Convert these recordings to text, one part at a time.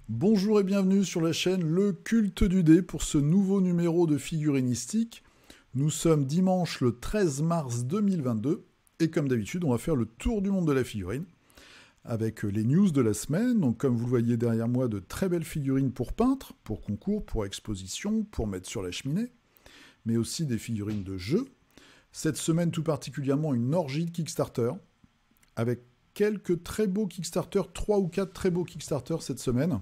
Bonjour et bienvenue sur la chaîne Le Culte du Dé pour ce nouveau numéro de figurinistique. Nous sommes dimanche le 13 mars 2022 et comme d'habitude on va faire le tour du monde de la figurine avec les news de la semaine. Donc comme vous le voyez derrière moi, de très belles figurines pour peintre, pour concours, pour exposition, pour mettre sur la cheminée, mais aussi des figurines de jeu. Cette semaine tout particulièrement une orgie de Kickstarter avec quelques très beaux Kickstarter, 3 ou 4 très beaux Kickstarter cette semaine.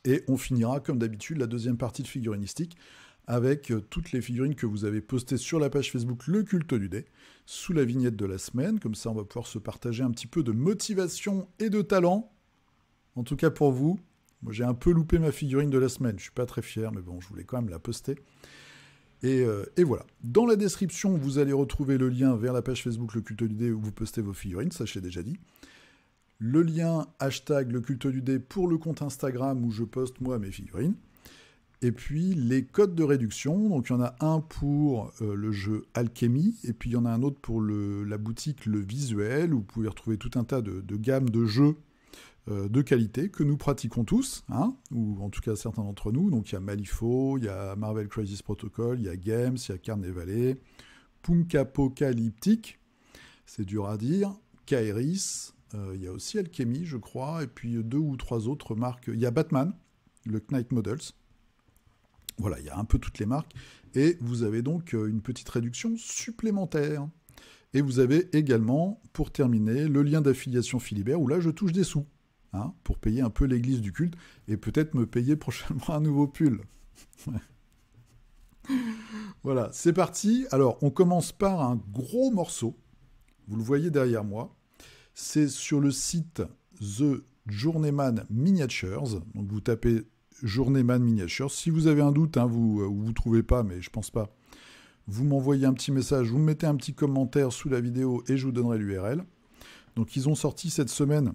Et on finira, comme d'habitude, la deuxième partie de figurinistique avec toutes les figurines que vous avez postées sur la page Facebook Le Culte du Dé, sous la vignette de la semaine. Comme ça, on va pouvoir se partager un petit peu de motivation et de talent. En tout cas pour vous. Moi, j'ai un peu loupé ma figurine de la semaine. Je suis pas très fier, mais bon, je voulais quand même la poster. Et voilà. Dans la description, vous allez retrouver le lien vers la page Facebook Le Culte du Dé où vous postez vos figurines, ça je l'ai déjà dit. Le lien hashtag Le Culte du Dé pour le compte Instagram où je poste moi mes figurines. Et puis les codes de réduction. Donc il y en a un pour le jeu Alchemy et puis il y en a un autre pour la boutique Le Visuel où vous pouvez retrouver tout un tas de gammes de jeux de qualité que nous pratiquons tous, hein, ou en tout cas certains d'entre nous. Donc il y a Malifaux, il y a Marvel Crisis Protocol, il y a Games, il y a Carnevale, Punkapocalyptic, c'est dur à dire, Kairis, il y a aussi Alchemy, je crois, et puis 2 ou 3 autres marques. Il y a Batman, le Knight Models. Voilà, il y a un peu toutes les marques. Et vous avez donc une petite réduction supplémentaire. Et vous avez également, pour terminer, le lien d'affiliation Philibert, où là, je touche des sous, hein, pour payer un peu l'église du culte, et peut-être me payer prochainement un nouveau pull. Voilà, c'est parti. Alors, on commence par un gros morceau. Vous le voyez derrière moi. C'est sur le site The Journeyman Miniatures. Donc, vous tapez Journeyman Miniatures. Si vous avez un doute, hein, vous ne trouvez pas, mais je pense pas. Vous m'envoyez un petit message, vous me mettez un petit commentaire sous la vidéo et je vous donnerai l'URL. Donc ils ont sorti cette semaine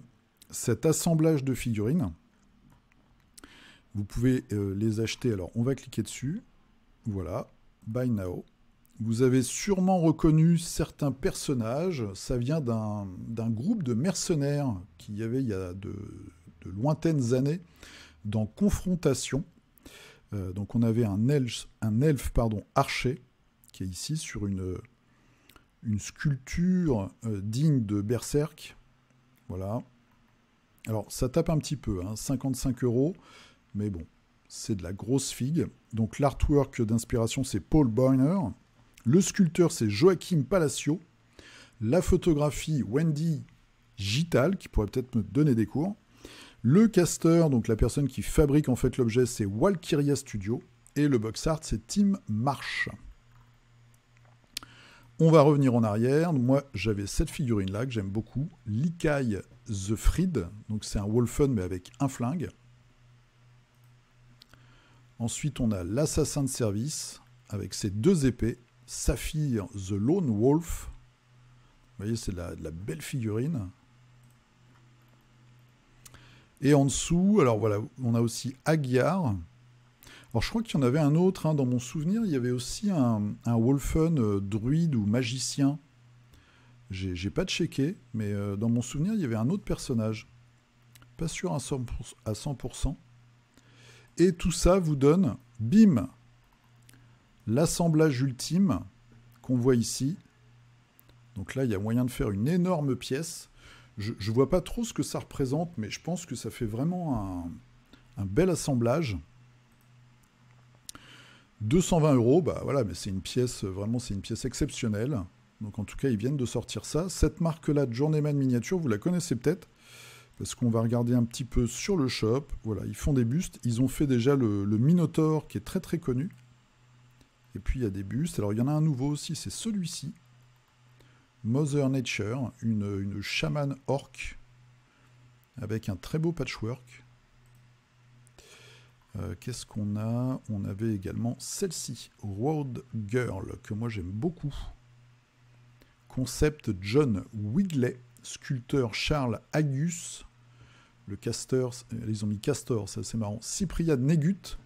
cet assemblage de figurines. Vous pouvez les acheter. Alors on va cliquer dessus. Voilà, Buy Now. Vous avez sûrement reconnu certains personnages. Ça vient d'un groupe de mercenaires qu'il y avait il y a de lointaines années dans Confrontation. Donc on avait un elfe archer qui est ici sur une sculpture digne de Berserk. Voilà. Alors, ça tape un petit peu, hein, 55 €, mais bon, c'est de la grosse figue. Donc, l'artwork d'inspiration, c'est Paul Boyner. Le sculpteur, c'est Joachim Palacio. La photographie, Wendy Gital, qui pourrait peut-être me donner des cours. Le caster, donc la personne qui fabrique en fait l'objet, c'est Walkyria Studio. Et le box art, c'est Tim Marsh. On va revenir en arrière. Moi, j'avais cette figurine-là que j'aime beaucoup. Likai the Fried. Donc, c'est un Wolfen, mais avec un flingue. Ensuite, on a l'assassin de service avec ses 2 épées. Saphir the Lone Wolf. Vous voyez, c'est de la belle figurine. Et en dessous, alors voilà, on a aussi Aguiar. Alors je crois qu'il y en avait un autre, hein, dans mon souvenir, il y avait aussi un Wolfen druide ou magicien. J'ai pas checké, mais dans mon souvenir, il y avait un autre personnage. Pas sûr à 100%. Et tout ça vous donne, bim, l'assemblage ultime qu'on voit ici. Donc là, il y a moyen de faire une énorme pièce. Je vois pas trop ce que ça représente, mais je pense que ça fait vraiment un bel assemblage. 220 €, bah voilà, mais c'est une pièce, vraiment, c'est une pièce exceptionnelle. Donc en tout cas, ils viennent de sortir ça. Cette marque-là de Journeyman Miniature, vous la connaissez peut-être, parce qu'on va regarder un petit peu sur le shop. Voilà, ils font des bustes. Ils ont fait déjà le Minotaur, qui est très très connu. Et puis il y a des bustes. Alors il y en a un nouveau aussi, c'est celui-ci. Mother Nature, une chamane orque, avec un très beau patchwork. Qu'est-ce qu'on a? On avait également celle-ci, Road Girl, que moi j'aime beaucoup. Concept John Wigley, sculpteur Charles Agus, le casteur, ils ont mis castor, c'est assez marrant, Cyprien Négut,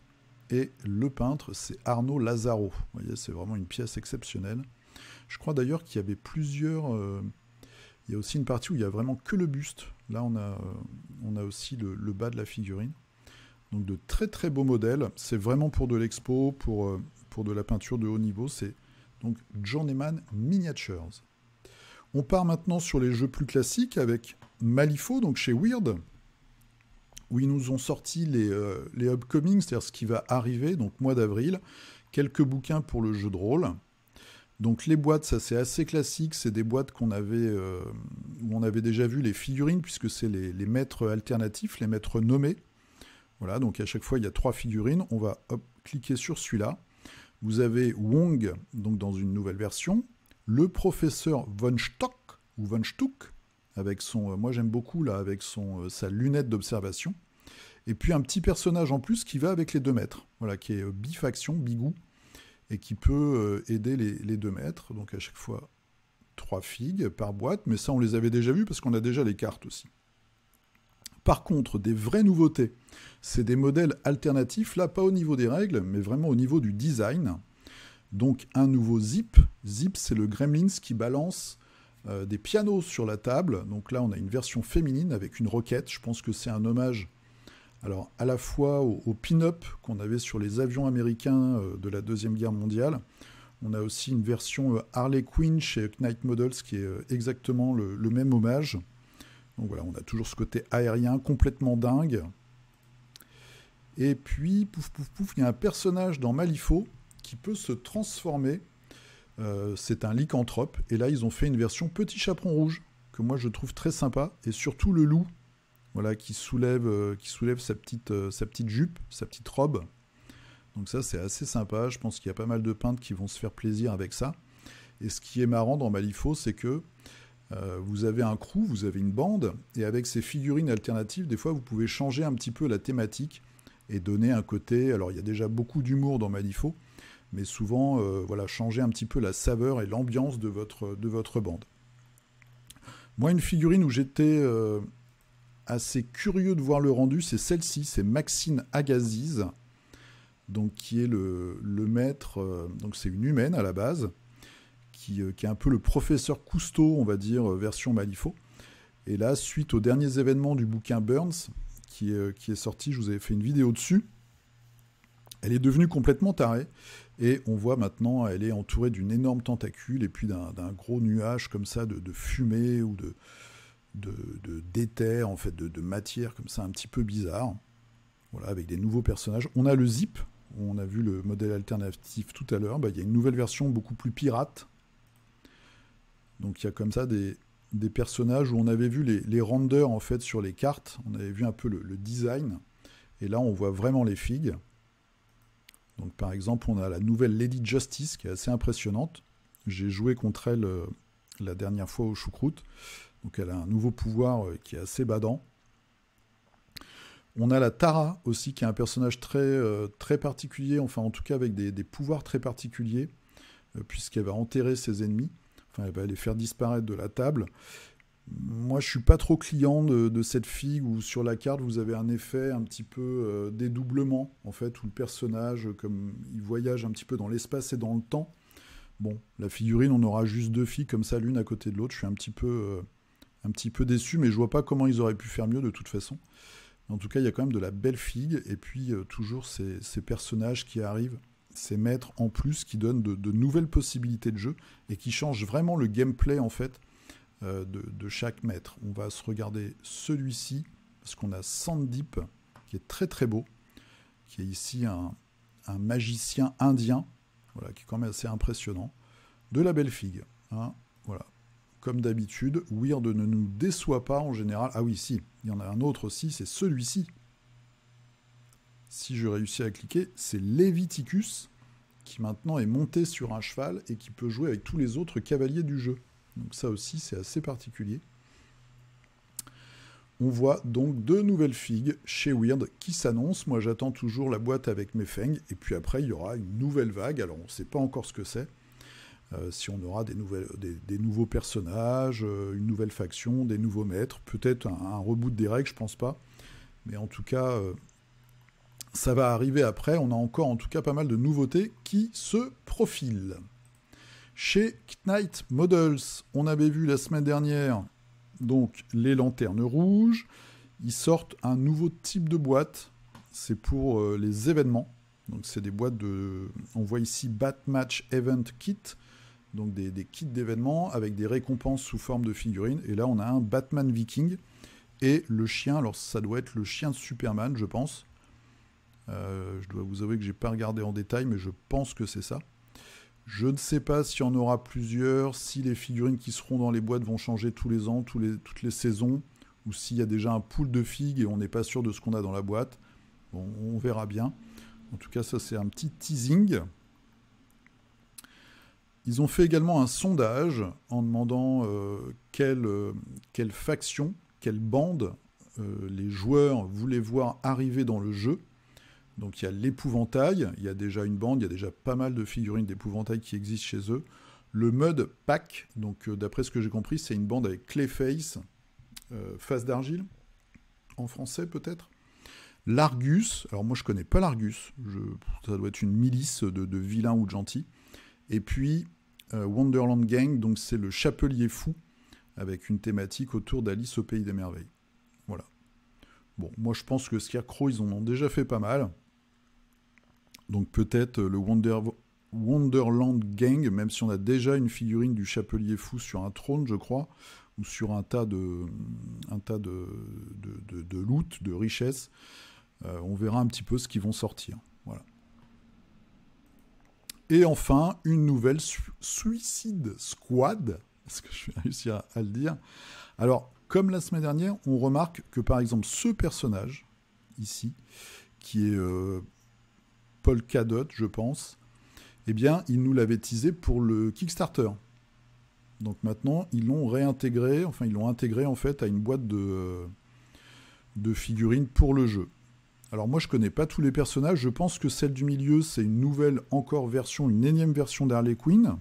et le peintre c'est Arnaud Lazaro. Vous voyez, c'est vraiment une pièce exceptionnelle. Je crois d'ailleurs qu'il y avait plusieurs... il y a aussi une partie où il y a vraiment que le buste. Là, on a aussi le bas de la figurine. Donc de très très beaux modèles. C'est vraiment pour de l'expo, pour de la peinture de haut niveau. C'est donc Journeyman Miniatures. On part maintenant sur les jeux plus classiques avec Malifaux, donc chez Weird, où ils nous ont sorti les upcoming, c'est-à-dire ce qui va arriver, donc mois d'avril, quelques bouquins pour le jeu de rôle. Donc les boîtes, ça c'est assez classique, c'est des boîtes où on avait déjà vu les figurines, puisque c'est les maîtres alternatifs, les maîtres nommés. Voilà, donc à chaque fois il y a 3 figurines, on va cliquer sur celui-là. Vous avez Wong, donc dans une nouvelle version, le professeur Von Stock, ou Von Stuck, avec son, moi j'aime beaucoup là, avec sa lunette d'observation, et puis un petit personnage en plus qui va avec les 2 maîtres, voilà, qui est bifaction, bigou, et qui peut aider les 2 maîtres, donc à chaque fois 3 figues par boîte, mais ça on les avait déjà vus parce qu'on a déjà les cartes aussi. Par contre, des vraies nouveautés, c'est des modèles alternatifs, là pas au niveau des règles, mais vraiment au niveau du design. Donc un nouveau Zip. Zip, c'est le Gremlins qui balance des pianos sur la table. Donc là, on a une version féminine avec une roquette. Je pense que c'est un hommage alors, à la fois au pin-up qu'on avait sur les avions américains de la Deuxième Guerre mondiale. On a aussi une version Harley Quinn chez Knight Models qui est exactement le même hommage. Donc voilà, on a toujours ce côté aérien complètement dingue. Et puis, pouf, pouf, pouf, il y a un personnage dans Malifaux qui peut se transformer. C'est un lycanthrope. Et là, ils ont fait une version petit chaperon rouge, que moi je trouve très sympa. Et surtout le loup, voilà, qui soulève sa petite jupe, sa petite robe. Donc ça, c'est assez sympa. Je pense qu'il y a pas mal de peintres qui vont se faire plaisir avec ça. Et ce qui est marrant dans Malifaux, c'est que vous avez un crew, vous avez une bande, et avec ces figurines alternatives, des fois, vous pouvez changer un petit peu la thématique et donner un côté... Alors, il y a déjà beaucoup d'humour dans Malifaux, mais souvent, voilà, changer un petit peu la saveur et l'ambiance de votre bande. Moi, une figurine où j'étais assez curieux de voir le rendu, c'est celle-ci, c'est Maxine Agassiz, donc qui est le maître, donc c'est une humaine à la base, qui est un peu le professeur Cousteau, on va dire, version Malifaux. Et là, suite aux derniers événements du bouquin Burns, qui est sorti, je vous avais fait une vidéo dessus, elle est devenue complètement tarée. Et on voit maintenant, elle est entourée d'une énorme tentacule et puis d'un gros nuage comme ça de fumée ou d'éther, en fait, de matière comme ça, un petit peu bizarre. Voilà, avec des nouveaux personnages. On a le Zip, on a vu le modèle alternatif tout à l'heure. Il y a une nouvelle version beaucoup plus pirate. Donc il y a comme ça des personnages où on avait vu les renders en fait sur les cartes, on avait vu un peu le design, et là on voit vraiment les figues. Donc par exemple on a la nouvelle Lady Justice qui est assez impressionnante. J'ai joué contre elle la dernière fois au choucroute, donc elle a un nouveau pouvoir qui est assez badant. On a la Tara aussi qui est un personnage très particulier, enfin en tout cas avec des pouvoirs très particuliers, puisqu'elle va enterrer ses ennemis. Enfin, elle va les faire disparaître de la table. Moi, je suis pas trop client de cette figue où sur la carte, vous avez un effet un petit peu dédoublement, en fait, où le personnage, comme il voyage un petit peu dans l'espace et dans le temps. Bon, la figurine, on aura juste 2 figues comme ça, l'une à côté de l'autre. Je suis un petit peu déçu, mais je vois pas comment ils auraient pu faire mieux de toute façon. En tout cas, il y a quand même de la belle figue, et puis toujours ces personnages qui arrivent, ces maîtres en plus qui donnent de nouvelles possibilités de jeu et qui changent vraiment le gameplay en fait de chaque maître. On va se regarder celui-ci parce qu'on a Sandip qui est très très beau, qui est ici un magicien indien, voilà, qui est quand même assez impressionnant. De la belle figue, hein, voilà. Comme d'habitude, Weird ne nous déçoit pas en général. Ah oui, si, il y en a un autre aussi, c'est celui-ci. Si je réussis à cliquer, c'est Leviticus, qui maintenant est monté sur un cheval et qui peut jouer avec tous les autres cavaliers du jeu. Donc ça aussi, c'est assez particulier. On voit donc 2 nouvelles figues chez Weird qui s'annoncent. Moi, j'attends toujours la boîte avec mes fangs. Et puis après, il y aura une nouvelle vague. Alors, on ne sait pas encore ce que c'est. Si on aura des nouveaux personnages, une nouvelle faction, des nouveaux maîtres. Peut-être un reboot des règles, je pense pas. Mais en tout cas... ça va arriver après, on a encore en tout cas pas mal de nouveautés qui se profilent. Chez Knight Models, on avait vu la semaine dernière donc les lanternes rouges. Ils sortent un nouveau type de boîte. C'est pour les événements. Donc c'est des boîtes de... On voit ici Batmatch Event Kit. Donc des kits d'événements avec des récompenses sous forme de figurines. Et là, on a un Batman Viking. Et le chien, alors ça doit être le chien de Superman, je pense. Je dois vous avouer que j'ai pas regardé en détail, mais je pense que c'est ça. Je ne sais pas s'il y en aura plusieurs, si les figurines qui seront dans les boîtes vont changer tous les ans, toutes les saisons, ou s'il y a déjà un pool de figues et on n'est pas sûr de ce qu'on a dans la boîte. Bon, on verra bien. En tout cas, ça c'est un petit teasing. Ils ont fait également un sondage en demandant quelle faction, quelle bande les joueurs voulaient voir arriver dans le jeu. Donc il y a l'épouvantail, il y a déjà une bande, il y a déjà pas mal de figurines d'épouvantail qui existent chez eux. Le Mud Pack, donc d'après ce que j'ai compris, c'est une bande avec Clayface, face d'argile, en français peut-être. L'Argus, alors moi je connais pas l'Argus, ça doit être une milice de vilains ou de gentils. Et puis Wonderland Gang, donc c'est le chapelier fou, avec une thématique autour d'Alice au Pays des Merveilles. Voilà. Bon, moi je pense que Scarecrow, ils en ont déjà fait pas mal. Donc peut-être le Wonderland Gang, même si on a déjà une figurine du chapelier fou sur un trône, je crois, ou sur un tas de loot, de richesses. On verra un petit peu ce qu'ils vont sortir. Voilà. Et enfin, une nouvelle Suicide Squad, est-ce que je vais réussir à le dire? Alors, comme la semaine dernière, on remarque que par exemple ce personnage, ici, qui est Polka Dot, je pense, eh bien, ils nous l'avaient teasé pour le Kickstarter. Donc maintenant, ils l'ont réintégré, enfin ils l'ont intégré en fait à une boîte de figurines pour le jeu. Alors moi je connais pas tous les personnages, je pense que celle du milieu c'est une nouvelle encore version, une énième version d'Harley Quinn.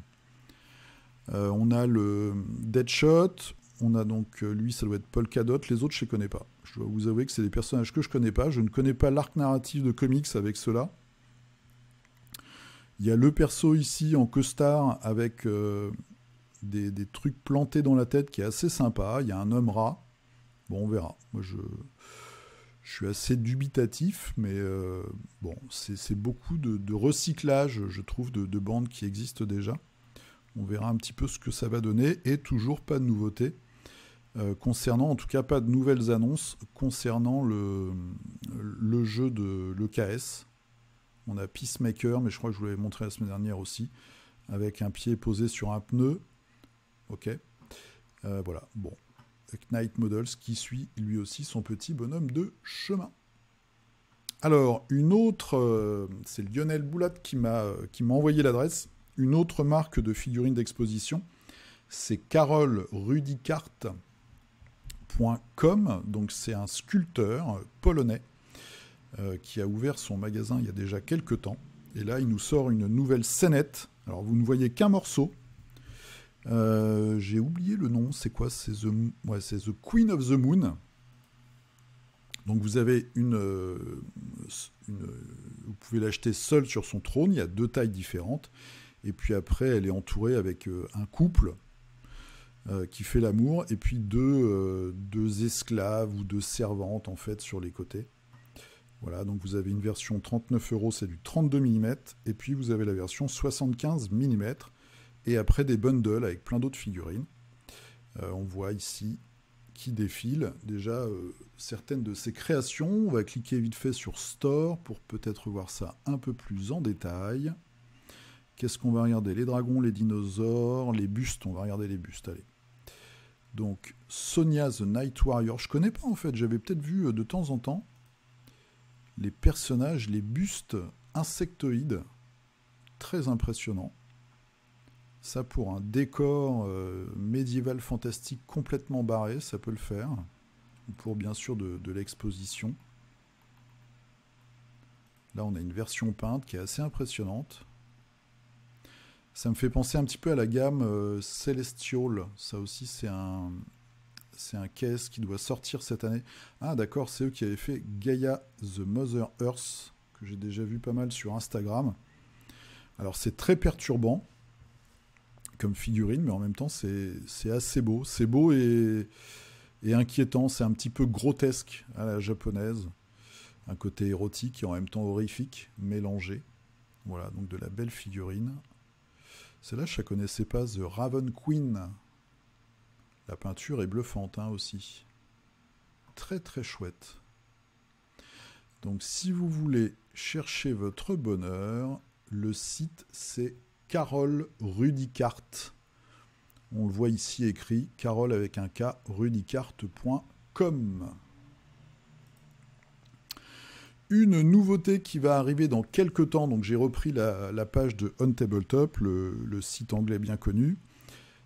On a le Deadshot, on a donc lui ça doit être Polka Dot, les autres je les connais pas. Je dois vous avouer que c'est des personnages que je connais pas, je ne connais pas l'arc narratif de comics avec ceux-là. Il y a le perso ici en costard avec des trucs plantés dans la tête qui est assez sympa. Il y a un homme rat. Bon, on verra. Moi, je suis assez dubitatif, mais bon, c'est beaucoup de recyclage, je trouve, de bandes qui existent déjà. On verra un petit peu ce que ça va donner. Et toujours pas de nouveautés concernant, en tout cas, pas de nouvelles annonces concernant le jeu de l'EKS. On a Peacemaker, mais je crois que je vous l'avais montré la semaine dernière aussi, avec un pied posé sur un pneu. Ok. Voilà. Bon. Knight Models qui suit lui aussi son petit bonhomme de chemin. Alors, une autre, c'est Lionel Boulat qui m'a envoyé l'adresse. Une autre marque de figurines d'exposition, c'est carolrudicart.com. Donc, c'est un sculpteur polonais qui a ouvert son magasin il y a déjà quelques temps. Et là, il nous sort une nouvelle scénette. Alors, vous ne voyez qu'un morceau. J'ai oublié le nom, c'est quoi? C'est The Queen of the Moon. Donc vous avez vous pouvez l'acheter seule sur son trône, il y a 2 tailles différentes, et puis après elle est entourée avec un couple qui fait l'amour, et puis deux esclaves ou 2 servantes en fait sur les côtés. Voilà, donc vous avez une version 39€, c'est du 32 mm, et puis vous avez la version 75 mm, et après des bundles avec plein d'autres figurines. On voit ici qui défilent déjà certaines de ces créations. On va cliquer vite fait sur Store pour peut-être voir ça un peu plus en détail. Qu'est-ce qu'on va regarder? Les dragons, les dinosaures, les bustes. On va regarder les bustes, allez. Donc, Sonia the Night Warrior. Je connais pas en fait, j'avais peut-être vu de temps en temps les personnages, les bustes insectoïdes. Très impressionnant. Ça, pour un décor médiéval fantastique complètement barré, ça peut le faire. Ou pour, bien sûr, de l'exposition. Là, on a une version peinte qui est assez impressionnante. Ça me fait penser un petit peu à la gamme Celestial. Ça aussi, c'est un case qui doit sortir cette année. Ah, d'accord, c'est eux qui avaient fait Gaia the Mother Earth, que j'ai déjà vu pas mal sur Instagram. Alors, c'est très perturbant. comme figurine, mais en même temps, c'est assez beau. C'est beau et inquiétant. C'est un petit peu grotesque à la japonaise. Un côté érotique et en même temps horrifique, mélangé. Voilà, donc de la belle figurine. Celle-là, je ne la connaissais pas, The Raven Queen. La peinture est bluffante hein, aussi. Très très chouette. Donc si vous voulez chercher votre bonheur, le site c'est Carole Rudicart. On le voit ici écrit, Carole avec un K, rudicart.com. Une nouveauté qui va arriver dans quelques temps, donc j'ai repris la page de On Tabletop, le site anglais bien connu.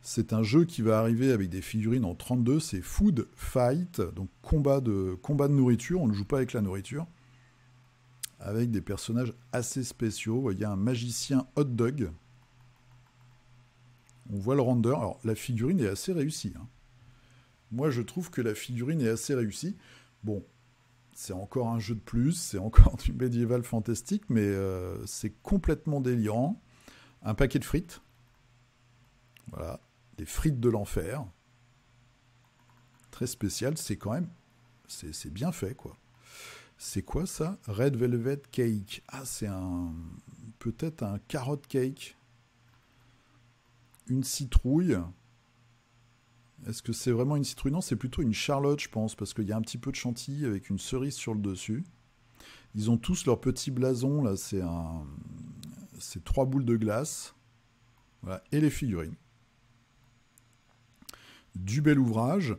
C'est un jeu qui va arriver avec des figurines en 32, c'est Food Fight, donc combat de nourriture, on ne joue pas avec la nourriture, avec des personnages assez spéciaux. Il y a un magicien hot dog, on voit le render, alors la figurine est assez réussie. Hein. Moi je trouve que la figurine est assez réussie. Bon, c'est encore un jeu de plus, c'est encore du médiéval fantastique, mais c'est complètement délirant. Un paquet de frites, voilà. Des frites de l'enfer. Très spécial, c'est quand même... C'est bien fait, quoi. C'est quoi, ça? Red Velvet Cake. Ah, c'est un... Peut-être un carrot cake. Une citrouille. Est-ce que c'est vraiment une citrouille? Non, c'est plutôt une charlotte, je pense, parce qu'il y a un petit peu de chantilly avec une cerise sur le dessus. Ils ont tous leur petit blason, là, c'est 3 boules de glace. Voilà, et les figurines. Du bel ouvrage.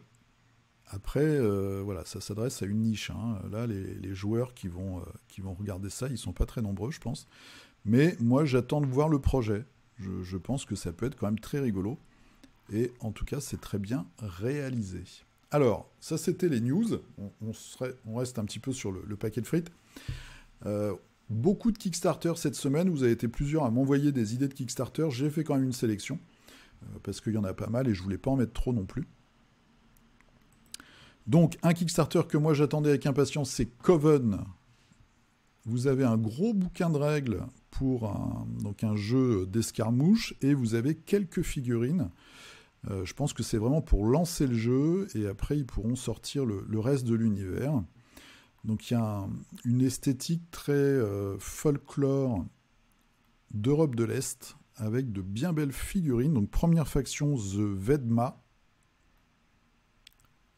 Après, voilà, ça s'adresse à une niche. Hein. Là, les joueurs qui vont regarder ça, ils ne sont pas très nombreux, je pense. Mais moi, j'attends de voir le projet. Je pense que ça peut être quand même très rigolo. Et en tout cas, c'est très bien réalisé. Alors, ça, c'était les news. On reste un petit peu sur le paquet de frites. Beaucoup de Kickstarter cette semaine. Vous avez été plusieurs à m'envoyer des idées de Kickstarter. J'ai fait quand même une sélection. Parce qu'il y en a pas mal et je voulais pas en mettre trop non plus. Donc, un Kickstarter que moi j'attendais avec impatience, c'est Coven. Vous avez un gros bouquin de règles pour un jeu d'escarmouche et vous avez quelques figurines. Je pense que c'est vraiment pour lancer le jeu et après ils pourront sortir le reste de l'univers. Donc, il y a une esthétique très folklore d'Europe de l'Est, avec de bien belles figurines. Donc première faction, The Vedma,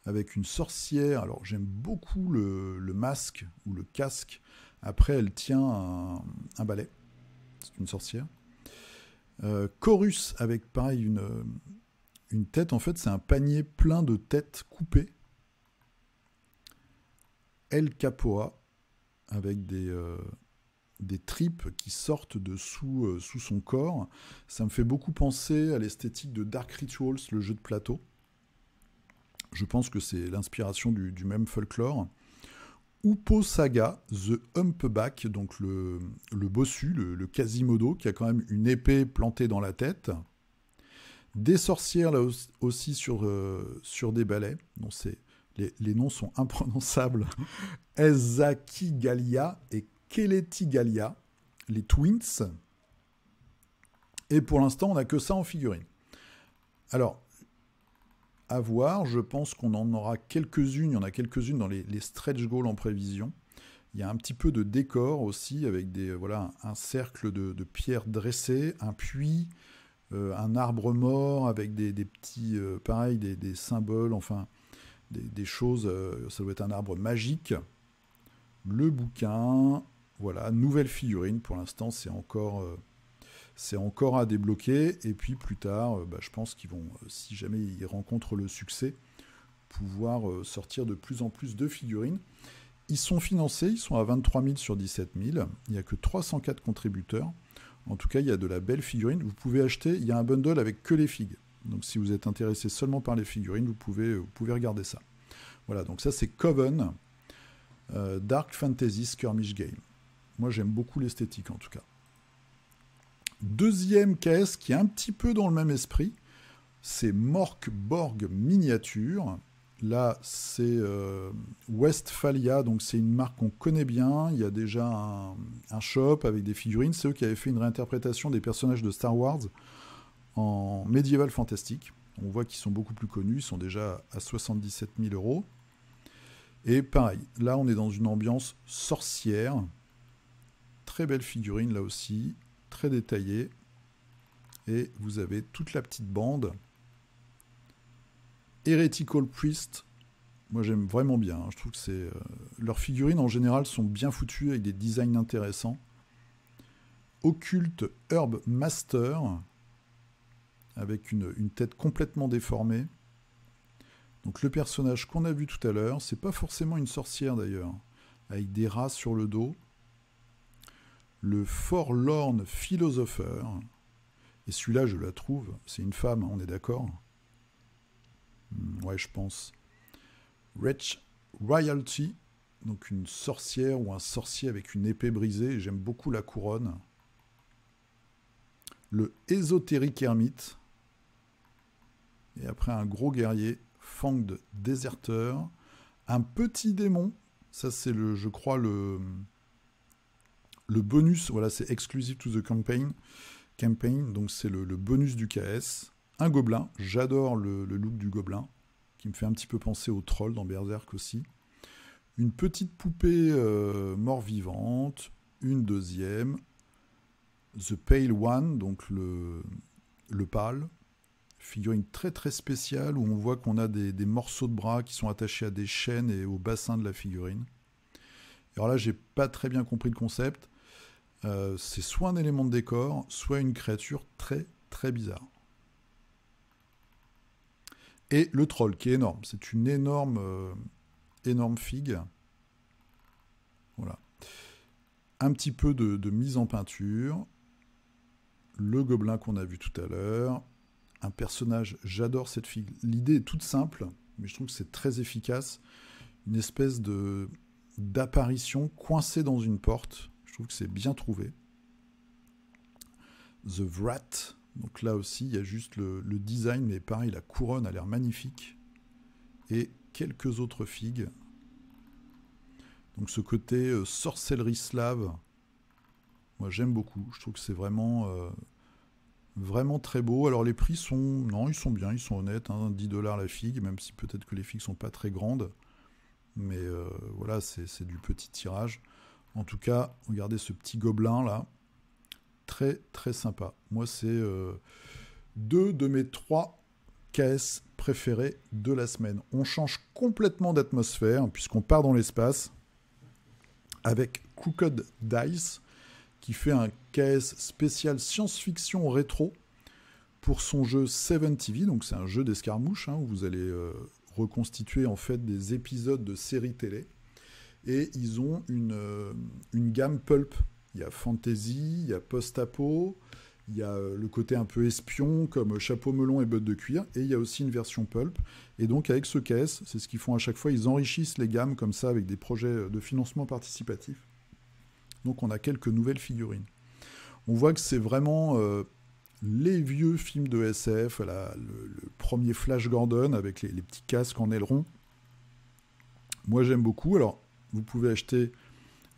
avec une sorcière. Alors j'aime beaucoup le masque ou le casque. Après elle tient un balai. C'est une sorcière. Chorus avec pareil une tête. En fait c'est un panier plein de têtes coupées. El Capoa avec des tripes qui sortent de sous son corps. Ça me fait beaucoup penser à l'esthétique de Dark Rituals, le jeu de plateau. Je pense que c'est l'inspiration du même folklore. Upo Saga, The Humpback, donc le bossu, le Quasimodo, qui a quand même une épée plantée dans la tête. Des sorcières là aussi sur des balais. Donc les noms sont imprononçables. Ezakigalia et Keletigalia, les Twins. Et pour l'instant, on n'a que ça en figurine. Alors, à voir, je pense qu'on en aura quelques-unes. Il y en a quelques-unes dans les stretch goals en prévision. Il y a un petit peu de décor aussi, avec un cercle de pierres dressées, un puits, un arbre mort, avec des petits, pareil, des symboles, enfin, des choses. Ça doit être un arbre magique. Le bouquin... Voilà, nouvelle figurine, pour l'instant c'est encore à débloquer, et puis plus tard, je pense qu'ils vont, si jamais ils rencontrent le succès, pouvoir sortir de plus en plus de figurines. Ils sont financés, ils sont à 23 000 sur 17 000, il n'y a que 304 contributeurs, en tout cas il y a de la belle figurine, vous pouvez acheter, il y a un bundle avec que les figues, donc si vous êtes intéressé seulement par les figurines, vous pouvez regarder ça. Voilà, donc ça c'est Coven, Dark Fantasy Skirmish Game. Moi, j'aime beaucoup l'esthétique, en tout cas. Deuxième caisse, qui est un petit peu dans le même esprit, c'est Morkborg Miniature. Là, c'est Westphalia, donc c'est une marque qu'on connaît bien. Il y a déjà un shop avec des figurines. C'est eux qui avaient fait une réinterprétation des personnages de Star Wars en médiéval fantastique. On voit qu'ils sont beaucoup plus connus, ils sont déjà à 77 000 euros. Et pareil, là on est dans une ambiance sorcière. Très belle figurine là aussi, très détaillée. Et vous avez toute la petite bande. Heretical Priest, moi j'aime vraiment bien. Je trouve que c'est leurs figurines en général sont bien foutues avec des designs intéressants. Occulte Herb Master, avec une tête complètement déformée. Donc le personnage qu'on a vu tout à l'heure, c'est pas forcément une sorcière d'ailleurs, avec des rats sur le dos. Le Forlorn Philosopher. Et celui-là, je la trouve, c'est une femme, on est d'accord? Ouais, je pense. Wretch Royalty, donc une sorcière ou un sorcier avec une épée brisée, et j'aime beaucoup la couronne. Le Ésotérique Ermite. Et après, un gros guerrier, Fanged Deserter. Un petit démon, ça c'est, je crois, le bonus, voilà, c'est exclusive to the campaign, donc c'est le bonus du KS. Un gobelin, j'adore le look du gobelin, qui me fait un petit peu penser au troll dans Berserk aussi. Une petite poupée mort-vivante, une deuxième, The Pale One, donc le pâle, figurine très très spéciale où on voit qu'on a des morceaux de bras qui sont attachés à des chaînes et au bassin de la figurine. Alors là, j'ai pas très bien compris le concept. C'est soit un élément de décor, soit une créature très très bizarre. Et le troll qui est énorme. C'est une énorme figue. Voilà. Un petit peu de mise en peinture. Le gobelin qu'on a vu tout à l'heure. Un personnage, j'adore cette figue. L'idée est toute simple, mais je trouve que c'est très efficace. Une espèce d'apparition coincée dans une porte. Je trouve que c'est bien trouvé. The Vrat. Donc là aussi, il y a juste le design, mais pareil, la couronne a l'air magnifique. Et quelques autres figues. Donc ce côté sorcellerie slave, moi j'aime beaucoup. Je trouve que c'est vraiment très beau. Alors les prix sont... Non, ils sont bien, ils sont honnêtes. Hein, 10 $ la figue, même si peut-être que les figues sont pas très grandes. Mais voilà, c'est du petit tirage. En tout cas, regardez ce petit gobelin là. Très très sympa. Moi, c'est 2 de mes 3 KS préférés de la semaine. On change complètement d'atmosphère puisqu'on part dans l'espace avec Crooked Dice qui fait un KS spécial science-fiction rétro pour son jeu 7 TV. Donc c'est un jeu d'escarmouche où vous allez reconstituer en fait des épisodes de séries télé. Et ils ont une gamme pulp. Il y a fantasy, il y a post-apo, il y a le côté un peu espion comme chapeau melon et bottes de cuir, et il y a aussi une version pulp. Et donc avec ce KS, c'est ce qu'ils font à chaque fois, ils enrichissent les gammes comme ça avec des projets de financement participatif. Donc on a quelques nouvelles figurines. On voit que c'est vraiment les vieux films de SF, le premier Flash Gordon avec les petits casques en aileron. Moi j'aime beaucoup. Alors vous pouvez acheter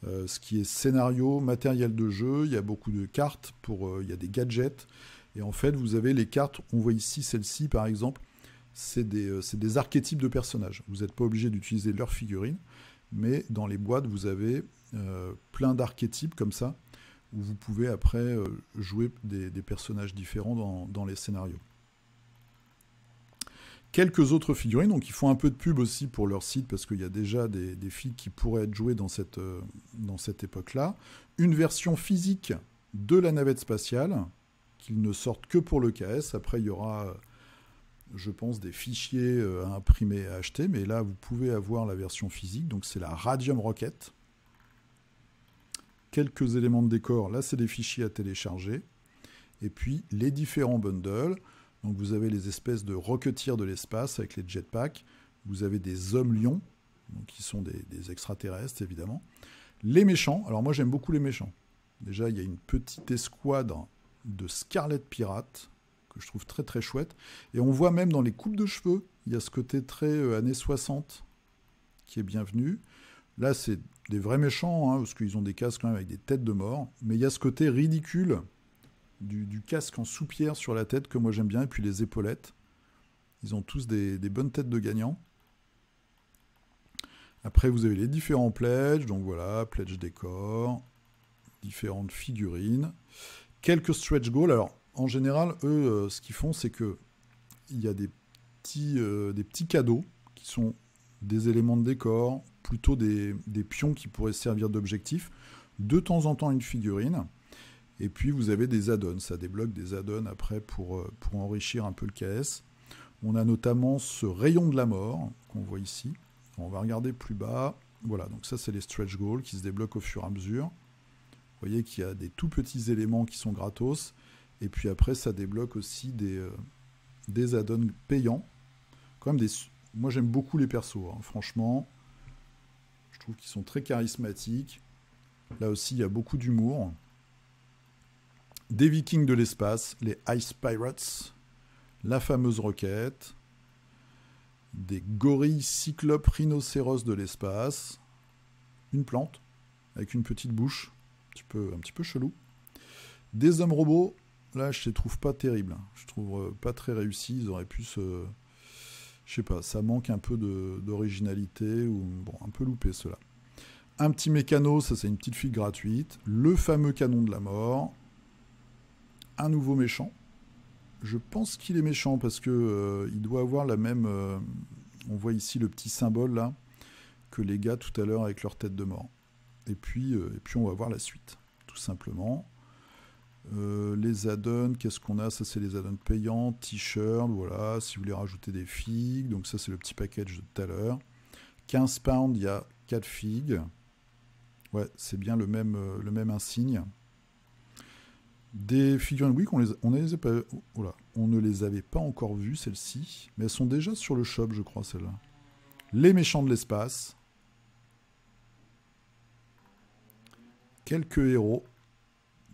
ce qui est scénario, matériel de jeu, il y a beaucoup de cartes, il y a des gadgets, et en fait vous avez les cartes, on voit ici celle-ci par exemple, c'est des archétypes de personnages. Vous n'êtes pas obligé d'utiliser leurs figurines, mais dans les boîtes vous avez plein d'archétypes comme ça, où vous pouvez après jouer des personnages différents dans les scénarios. Quelques autres figurines, donc ils font un peu de pub aussi pour leur site parce qu'il y a déjà des filles qui pourraient être jouées dans cette époque-là. Une version physique de la navette spatiale, qu'ils ne sortent que pour le KS. Après, il y aura, je pense, des fichiers à imprimer et à acheter, mais là, vous pouvez avoir la version physique. Donc c'est la Radium Rocket. Quelques éléments de décor, là, c'est des fichiers à télécharger. Et puis, les différents bundles. Donc vous avez les espèces de roquetiers de l'espace avec les jetpacks. Vous avez des hommes-lions, qui sont des extraterrestres évidemment. Les méchants, alors moi j'aime beaucoup les méchants. Déjà il y a une petite escouade de Scarlet Pirates que je trouve très très chouette. Et on voit même dans les coupes de cheveux, il y a ce côté très années 60 qui est bienvenu. Là c'est des vrais méchants, parce qu'ils ont des casques quand même avec des têtes de mort. Mais il y a ce côté ridicule du casque en soupière sur la tête que moi j'aime bien, et puis les épaulettes. Ils ont tous des bonnes têtes de gagnants. Après, vous avez les différents pledges. Donc voilà, pledge décor, différentes figurines, quelques stretch goals. Alors, en général, eux, ce qu'ils font, c'est que il y a des petits cadeaux qui sont des éléments de décor, plutôt des pions qui pourraient servir d'objectif. De temps en temps, une figurine. Et puis, vous avez des add-ons. Ça débloque des add-ons après pour enrichir un peu le KS. On a notamment ce rayon de la mort qu'on voit ici. On va regarder plus bas. Voilà, donc ça, c'est les stretch goals qui se débloquent au fur et à mesure. Vous voyez qu'il y a des tout petits éléments qui sont gratos. Et puis après, ça débloque aussi des add-ons payants. Quand même moi, j'aime beaucoup les persos. Hein. Franchement, je trouve qu'ils sont très charismatiques. Là aussi, il y a beaucoup d'humour. Des vikings de l'espace, les Ice Pirates. La fameuse roquette, des gorilles cyclopes rhinocéros de l'espace, une plante avec une petite bouche, un petit peu chelou, des hommes robots, là je les trouve pas terribles, je trouve pas très réussis, ils auraient pu je sais pas, ça manque un peu d'originalité, ou bon, un peu loupé cela. Un petit mécano, ça c'est une petite fille gratuite, le fameux canon de la mort, un nouveau méchant. Je pense qu'il est méchant parce que il doit avoir la même... on voit ici le petit symbole là que les gars tout à l'heure avec leur tête de mort. Et puis on va voir la suite, tout simplement. Les add-ons, qu'est-ce qu'on a? Ça c'est les add-ons payants, t-shirt, voilà, si vous voulez rajouter des figues. Donc ça c'est le petit package de tout à l'heure. 15 pounds, il y a 4 figues. Ouais, c'est bien le même insigne. Des figurines, oui, on ne les avait pas encore vues, celles-ci, mais elles sont déjà sur le shop, je crois, celles-là. Les méchants de l'espace. Quelques héros.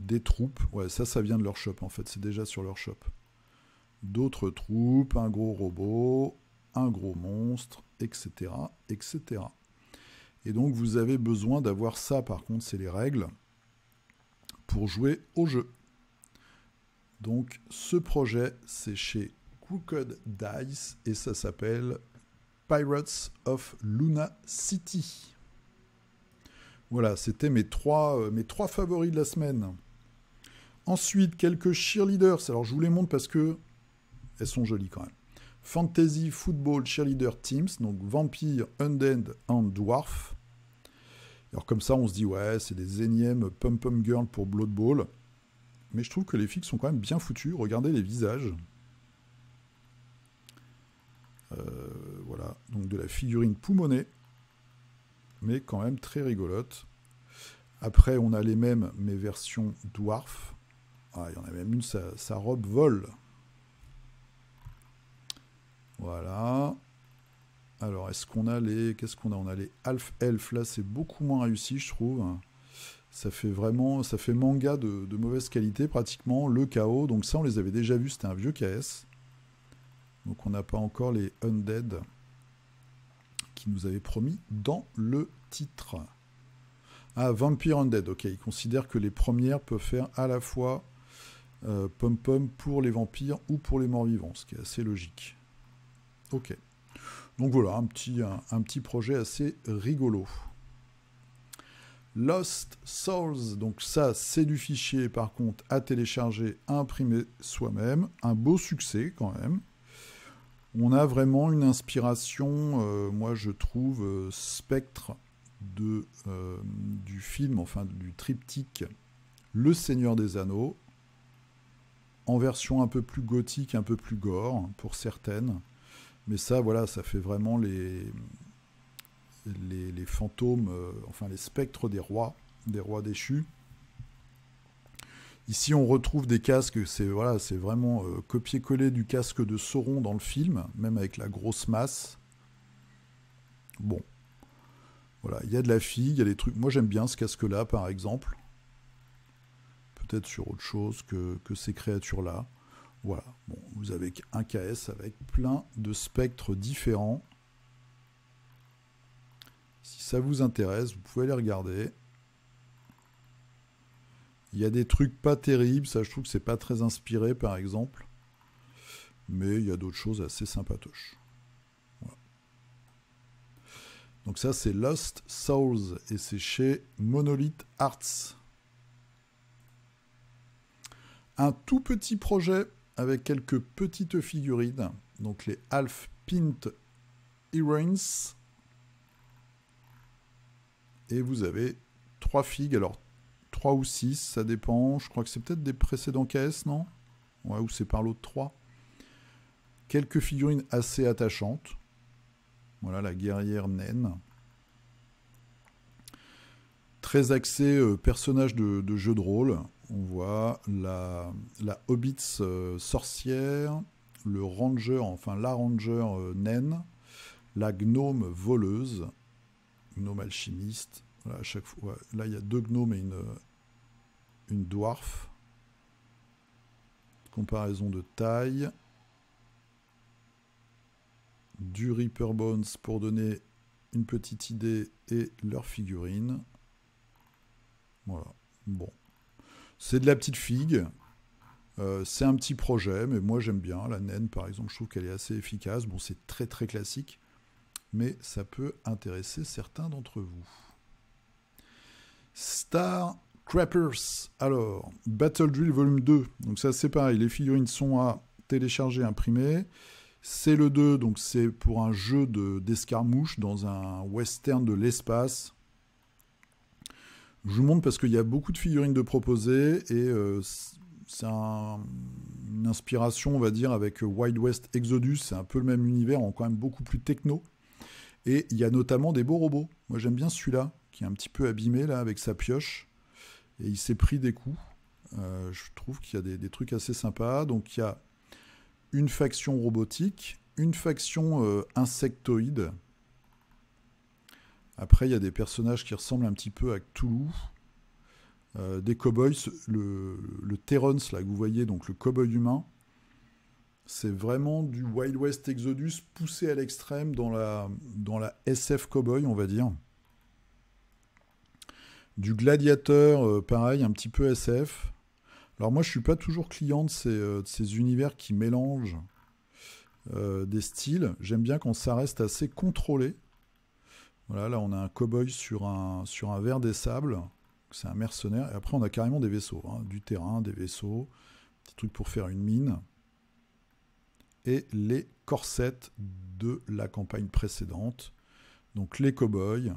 Des troupes. Ouais, ça vient de leur shop, en fait, c'est déjà sur leur shop. D'autres troupes, un gros robot, un gros monstre, etc., etc. Et donc, vous avez besoin d'avoir ça, par contre, c'est les règles, pour jouer au jeu. Donc, ce projet, c'est chez Crooked Dice et ça s'appelle Pirates of Luna City. Voilà, c'était mes trois favoris de la semaine. Ensuite, quelques cheerleaders. Alors, je vous les montre parce que elles sont jolies quand même. Fantasy Football Cheerleader Teams, donc Vampire, Undead and Dwarf. Alors, comme ça, on se dit, ouais, c'est des énièmes pom-pom girls pour Blood Bowl. Mais je trouve que les filles sont quand même bien foutues. Regardez les visages. Voilà, donc de la figurine Poumonet, mais quand même très rigolote. Après, on a les mêmes, mais version dwarf. Ah, il y en a même une, sa robe vole. Voilà. Alors, est-ce qu'on a les... Qu'est-ce qu'on a? On a les Half Elf. Là, c'est beaucoup moins réussi, je trouve. Ça fait manga de mauvaise qualité, pratiquement. Le chaos. Donc ça, on les avait déjà vus. C'était un vieux KS. Donc on n'a pas encore les Undead qui nous avaient promis dans le titre. Ah, Vampire Undead. Ok, ils considèrent que les premières peuvent faire à la fois pom-pom pour les vampires ou pour les morts-vivants, ce qui est assez logique. Ok. Donc voilà, un petit projet assez rigolo. Lost Souls, donc ça c'est du fichier par contre à télécharger, à imprimer soi-même. Un beau succès quand même. On a vraiment une inspiration, moi je trouve, spectre du film, enfin du triptyque Le Seigneur des Anneaux, en version un peu plus gothique, un peu plus gore pour certaines. Mais ça, voilà, ça fait vraiment les fantômes, enfin les spectres des rois déchus. Ici, on retrouve des casques, c'est vraiment copier-coller du casque de Sauron dans le film, même avec la grosse masse. Bon, voilà, il y a de la figue, il y a des trucs. Moi, j'aime bien ce casque-là, par exemple. Peut-être sur autre chose que ces créatures-là. Voilà, bon, vous avez un KS avec plein de spectres différents. Si ça vous intéresse, vous pouvez les regarder. Il y a des trucs pas terribles, ça je trouve que c'est pas très inspiré par exemple. Mais il y a d'autres choses assez sympatoches. Voilà. Donc ça c'est Lost Souls et c'est chez Monolith Arts. Un tout petit projet avec quelques petites figurines. Donc les Half Pint Earrings. Et vous avez 3 figues. Alors 3 ou 6, ça dépend. Je crois que c'est peut-être des précédents KS, non? Ouais, ou c'est par l'autre 3. Quelques figurines assez attachantes. Voilà, la guerrière naine. Très axé personnage de jeu de rôle. On voit la Hobbits sorcière, le ranger, enfin la ranger naine, la gnome voleuse, gnome alchimiste. Voilà, à chaque fois, ouais, là il y a 2 gnomes et une dwarf. Comparaison de taille. Du Reaper Bones pour donner une petite idée et leur figurine. Voilà, bon. C'est de la petite figue. C'est un petit projet, mais moi j'aime bien. La naine, par exemple, je trouve qu'elle est assez efficace. Bon, c'est très très classique, mais ça peut intéresser certains d'entre vous. Star Crappers. Alors, Battle Drill Volume 2. Donc ça c'est pareil, les figurines sont à télécharger, imprimer. C'est le 2, donc c'est pour un jeu d'escarmouche dans un western de l'espace. Je vous montre parce qu'il y a beaucoup de figurines de proposer et c'est une inspiration, on va dire, avec Wild West Exodus. C'est un peu le même univers, en quand même beaucoup plus techno. Et il y a notamment des beaux robots. Moi j'aime bien celui-là, qui est un petit peu abîmé là avec sa pioche. Et il s'est pris des coups. Je trouve qu'il y a des trucs assez sympas. Donc il y a une faction robotique, une faction insectoïde. Après, il y a des personnages qui ressemblent un petit peu à Cthulhu. Des cow-boys. Le Terrence, là, que vous voyez, donc le cow-boy humain, c'est vraiment du Wild West Exodus poussé à l'extrême dans la SF cow-boy, on va dire. Du gladiateur, pareil, un petit peu SF. Alors moi, je suis pas toujours client de ces univers qui mélangent des styles. J'aime bien quand ça reste assez contrôlé. Voilà, là, on a un cow-boy sur un ver des sables. C'est un mercenaire. Et après, on a carrément des vaisseaux. Hein, du terrain, des vaisseaux. Petit truc pour faire une mine. Et les corsets de la campagne précédente. Donc les cow-boys.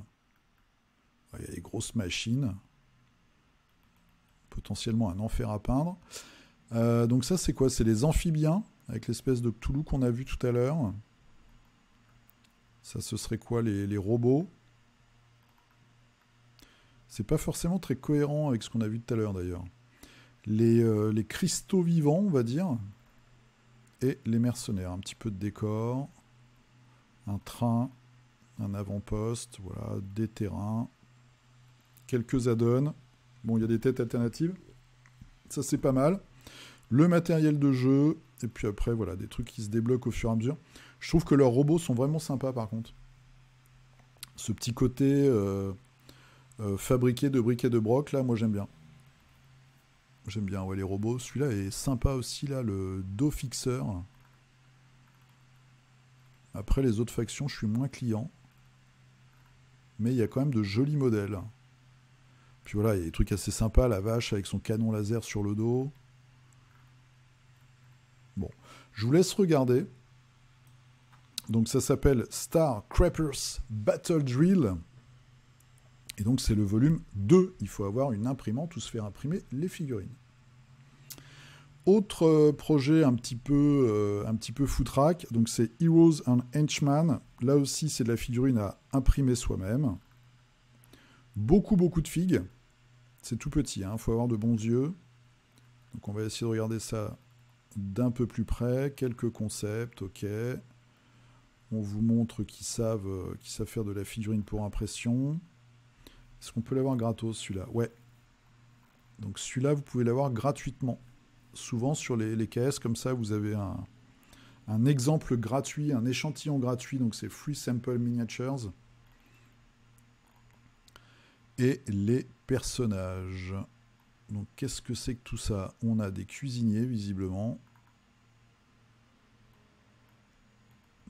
Il y a des grosses machines. Potentiellement un enfer à peindre. Donc ça, c'est quoi? C'est les amphibiens, avec l'espèce de Cthulhu qu'on a vu tout à l'heure. Ça, ce serait quoi, les robots? C'est pas forcément très cohérent avec ce qu'on a vu tout à l'heure, d'ailleurs. Les cristaux vivants, on va dire. Et les mercenaires. Un petit peu de décor. Un train. Un avant-poste. Voilà, des terrains. Quelques add-ons. Bon, il y a des têtes alternatives. Ça, c'est pas mal. Le matériel de jeu. Et puis après, voilà, des trucs qui se débloquent au fur et à mesure. Je trouve que leurs robots sont vraiment sympas, par contre. Ce petit côté fabriqué de briques et de broc, là, moi, j'aime bien. J'aime bien, ouais, les robots. Celui-là est sympa aussi, là, le dos fixeur. Après, les autres factions, je suis moins client. Mais il y a quand même de jolis modèles. Puis voilà, il y a des trucs assez sympas, la vache avec son canon laser sur le dos. Bon, je vous laisse regarder. Donc ça s'appelle Star Crappers Battle Drill. Et donc c'est le volume 2. Il faut avoir une imprimante ou se faire imprimer les figurines. Autre projet un petit peu foutraque, donc c'est Heroes and Henchmen. Là aussi c'est de la figurine à imprimer soi-même. Beaucoup de figues. C'est tout petit, hein, faut avoir de bons yeux. Donc on va essayer de regarder ça d'un peu plus près. Quelques concepts, ok. On vous montre qu'ils savent faire de la figurine pour impression. Est-ce qu'on peut l'avoir gratos, celui-là? Ouais. Donc celui-là, vous pouvez l'avoir gratuitement. Souvent, sur les KS, comme ça, vous avez un exemple gratuit, un échantillon gratuit. Donc c'est Free Sample Miniatures. Et les personnages. Donc qu'est-ce que c'est que tout ça? On a des cuisiniers visiblement.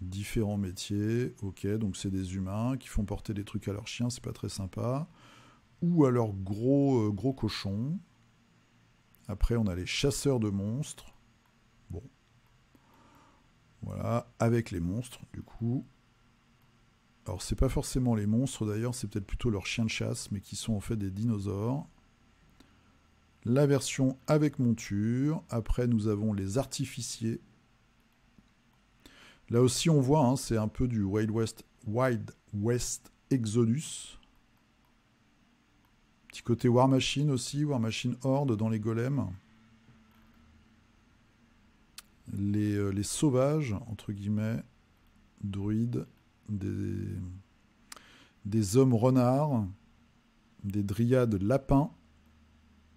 Différents métiers. Ok, donc c'est des humains qui font porter des trucs à leurs chiens, c'est pas très sympa. Ou à leurs gros cochons. Après on a les chasseurs de monstres. Bon. Voilà, avec les monstres du coup. Alors c'est pas forcément les monstres d'ailleurs, c'est peut-être plutôt leurs chiens de chasse, mais qui sont en fait des dinosaures. La version avec monture. Après nous avons les artificiers. Là aussi on voit, hein, c'est un peu du Wild West Exodus. Petit côté War Machine aussi, War Machine Horde dans les golems. Les sauvages, entre guillemets, druides, des hommes renards, des dryades lapins.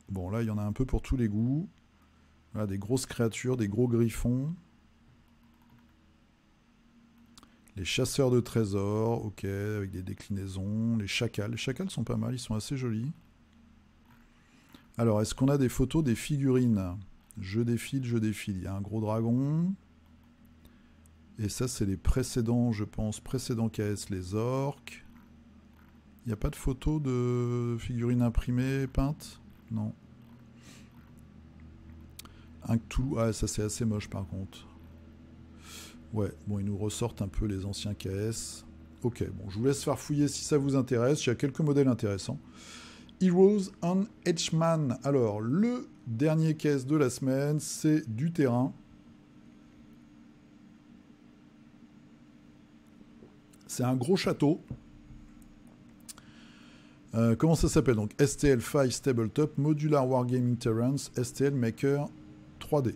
Bon, là, il y en a un peu pour tous les goûts. Voilà, des grosses créatures, des gros griffons. Les chasseurs de trésors, ok, avec des déclinaisons. Les chacals sont pas mal, ils sont assez jolis. Alors, est-ce qu'on a des photos des figurines? Je défile. Il y a un gros dragon. Et ça, c'est les précédents, je pense, précédents KS, les orques. Il n'y a pas de photo de figurines imprimées, peintes? Non. Un Cthulhu. Ah, ça, c'est assez moche, par contre. Ouais, bon, ils nous ressortent un peu les anciens KS. Ok, bon, je vous laisse faire fouiller si ça vous intéresse. Il y a quelques modèles intéressants. Heroes on Edgeman. Alors, le dernier KS de la semaine, c'est du terrain. C'est un gros château. Comment ça s'appelle? Donc STL 5 Tabletop Modular Wargaming Terrains STL Maker 3D.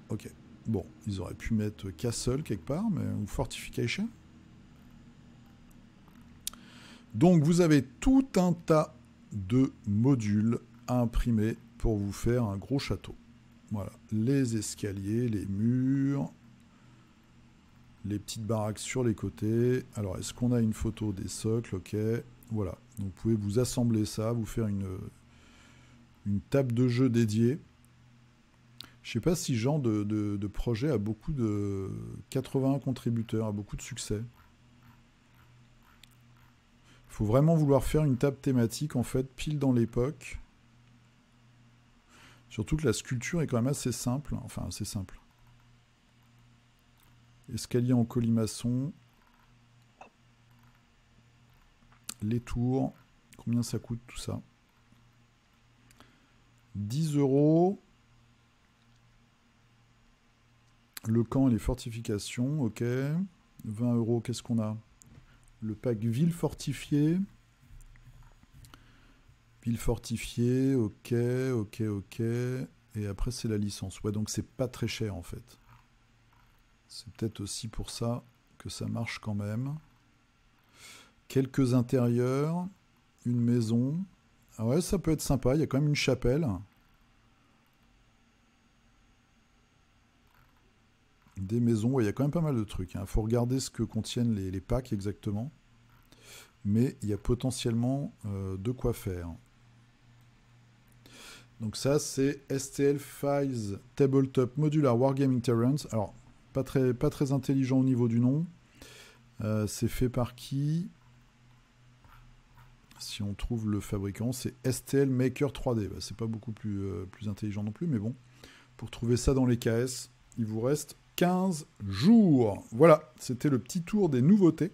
Ok. Bon, ils auraient pu mettre Castle quelque part, mais ou Fortification. Donc vous avez tout un tas de modules à imprimer pour vous faire un gros château. Voilà, les escaliers, les murs, les petites baraques sur les côtés. Alors, est-ce qu'on a une photo des socles? Ok, voilà. Donc, vous pouvez vous assembler ça, vous faire une table de jeu dédiée. Je ne sais pas si ce genre de projet a beaucoup de 80 contributeurs, a beaucoup de succès. Il faut vraiment vouloir faire une table thématique, en fait, pile dans l'époque. Surtout que la sculpture est quand même assez simple. Enfin, assez simple. Escalier en colimaçon. Les tours. Combien ça coûte tout ça? 10 €. Le camp et les fortifications, ok. 20 €, qu'est-ce qu'on a? Le pack ville fortifiée. Ville fortifiée, ok. Et après, c'est la licence. Ouais, donc c'est pas très cher en fait. C'est peut-être aussi pour ça que ça marche quand même. Quelques intérieurs. Une maison. Ah ouais, ça peut être sympa. Il y a quand même une chapelle. Des maisons. Ouais, il y a quand même pas mal de trucs. Il faut regarder ce que contiennent les packs exactement. Mais il y a potentiellement de quoi faire. Donc ça, c'est STL Files Tabletop Modular Wargaming Terrains. Alors, pas très intelligent au niveau du nom. C'est fait par qui? Si on trouve le fabricant, c'est STL Maker 3D. Bah, c'est pas beaucoup plus intelligent non plus, mais bon. Pour trouver ça dans les KS, il vous reste 15 jours. Voilà, c'était le petit tour des nouveautés.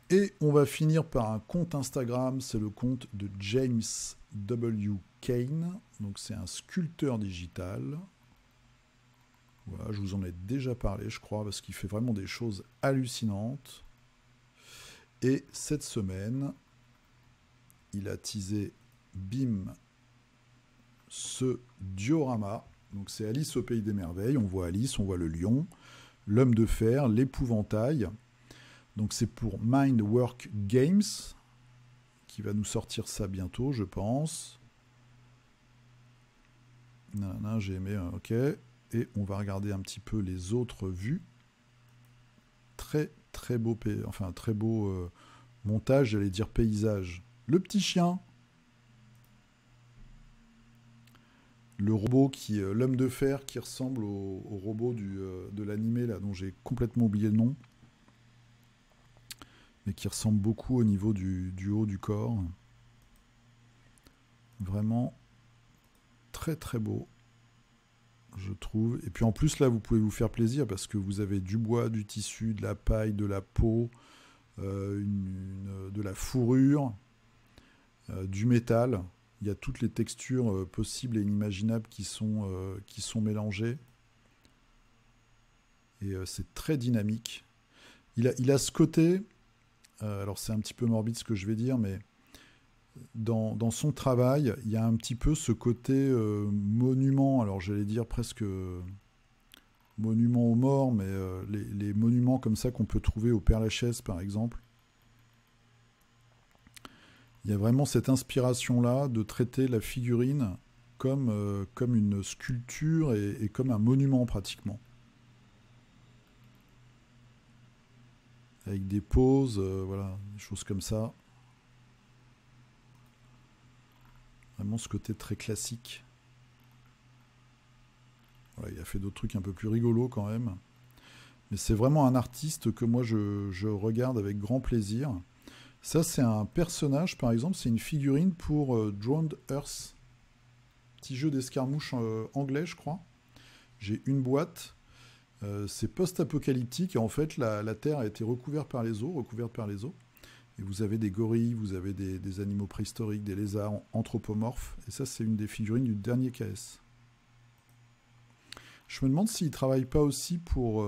Et on va finir par un compte Instagram, c'est le compte de James W. Kane. Donc c'est un sculpteur digital. Voilà, je vous en ai déjà parlé, je crois, parce qu'il fait vraiment des choses hallucinantes. Et cette semaine, il a teasé, bim, ce diorama. Donc c'est Alice au Pays des Merveilles. On voit Alice, on voit le lion, l'homme de fer, l'épouvantail. Donc c'est pour Mindwork Games, qui va nous sortir ça bientôt, je pense. Non, j'ai aimé, ok. Et on va regarder un petit peu les autres vues. Très beau, très beau montage, j'allais dire paysage. Le petit chien. le robot l'homme de fer qui ressemble au robot de l'animé là, dont j'ai complètement oublié le nom, mais qui ressemble beaucoup au niveau du haut du corps. Vraiment très très beau, je trouve. Et puis en plus là, vous pouvez vous faire plaisir parce que vous avez du bois, du tissu, de la paille, de la peau, de la fourrure, du métal. Il y a toutes les textures possibles et inimaginables qui sont mélangées. Et c'est très dynamique. Il a ce côté, alors c'est un petit peu morbide ce que je vais dire, mais dans son travail, il y a un petit peu ce côté monument, alors j'allais dire presque monument aux morts, mais les monuments comme ça qu'on peut trouver au Père-Lachaise par exemple. Il y a vraiment cette inspiration-là de traiter la figurine comme une sculpture et comme un monument pratiquement. Avec des poses, voilà, des choses comme ça. Vraiment ce côté très classique. Voilà, il a fait d'autres trucs un peu plus rigolos quand même. Mais c'est vraiment un artiste que moi je regarde avec grand plaisir. Ça, c'est un personnage, par exemple, c'est une figurine pour Drowned Earth. Petit jeu d'escarmouche anglais, je crois. J'ai une boîte. C'est post-apocalyptique. Et en fait, la Terre a été recouverte par les eaux. Et vous avez des gorilles, vous avez des animaux préhistoriques, des lézards anthropomorphes. Et ça, c'est une des figurines du dernier KS. Je me demande s'il ne travaille pas aussi pour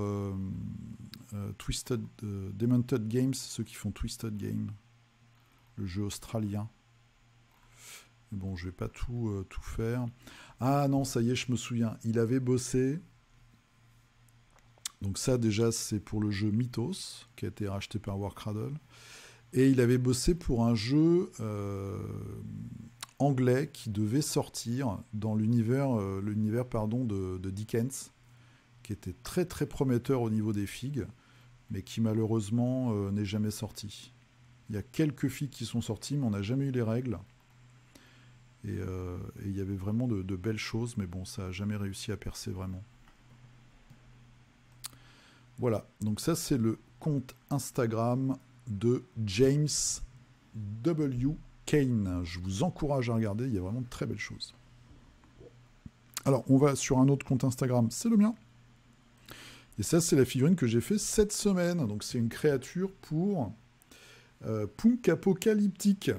Demented Games, ceux qui font Twisted Game, le jeu australien. Mais bon, je ne vais pas tout faire. Ah non, ça y est, je me souviens. Il avait bossé. Donc ça, déjà, c'est pour le jeu Mythos, qui a été racheté par Warcradle. Et il avait bossé pour un jeu anglais qui devait sortir dans l'univers de Dickens, qui était très très prometteur au niveau des figues, mais qui malheureusement n'est jamais sorti. Il y a quelques figues qui sont sorties, mais on n'a jamais eu les règles. Et il y avait vraiment de belles choses, mais bon, ça n'a jamais réussi à percer vraiment. Voilà, donc ça c'est le compte Instagram de James W. Kane. Je vous encourage à regarder, il y a vraiment de très belles choses. Alors, on va sur un autre compte Instagram, c'est le mien. Et ça, c'est la figurine que j'ai fait cette semaine. Donc, c'est une créature pour Punk Apocalyptique.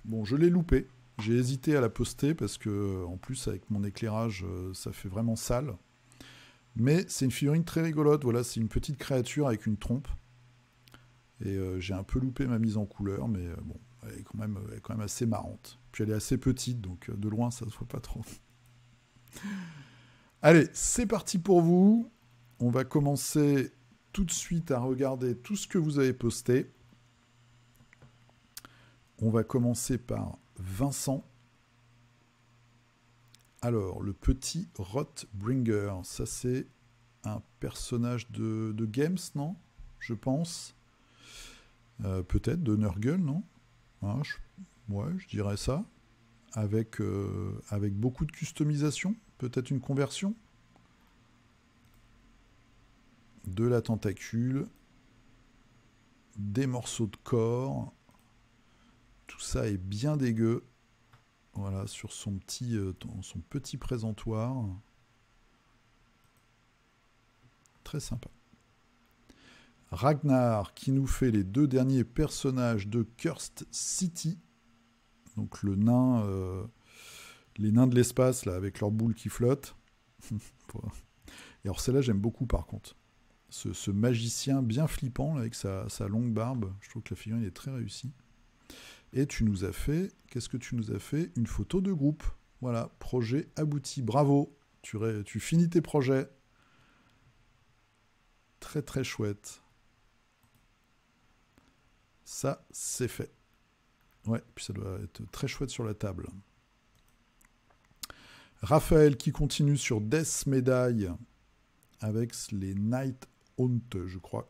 Bon, je l'ai loupé. J'ai hésité à la poster parce que, en plus, avec mon éclairage, ça fait vraiment sale. Mais c'est une figurine très rigolote. Voilà, c'est une petite créature avec une trompe. Et j'ai un peu loupé ma mise en couleur, mais bon, elle est quand même assez marrante. Puis elle est assez petite, donc de loin, ça se voit pas trop. Allez, c'est parti pour vous. On va commencer tout de suite à regarder tout ce que vous avez posté. On va commencer par Vincent. Alors, le petit Rotbringer, ça c'est un personnage de Games, non? Je pense. Peut-être de Nurgle, non? Hein, je dirais ça. Avec beaucoup de customisation. Peut-être une conversion. De la tentacule. Des morceaux de corps. Tout ça est bien dégueu. Voilà, sur son petit présentoir. Très sympa. Ragnar qui nous fait les deux derniers personnages de Cursed City. Donc le nain, les nains de l'espace là avec leurs boules qui flottent. Et alors celle-là j'aime beaucoup par contre. Ce magicien bien flippant là, avec sa longue barbe. Je trouve que la figurine est très réussie. Et tu nous as fait, qu'est-ce que tu nous as fait? Une photo de groupe. Voilà, projet abouti. Bravo, tu finis tes projets. Très très chouette. Ça, c'est fait. Ouais, puis ça doit être très chouette sur la table. Raphaël qui continue sur Death Médaille avec les Night Hunt, je crois.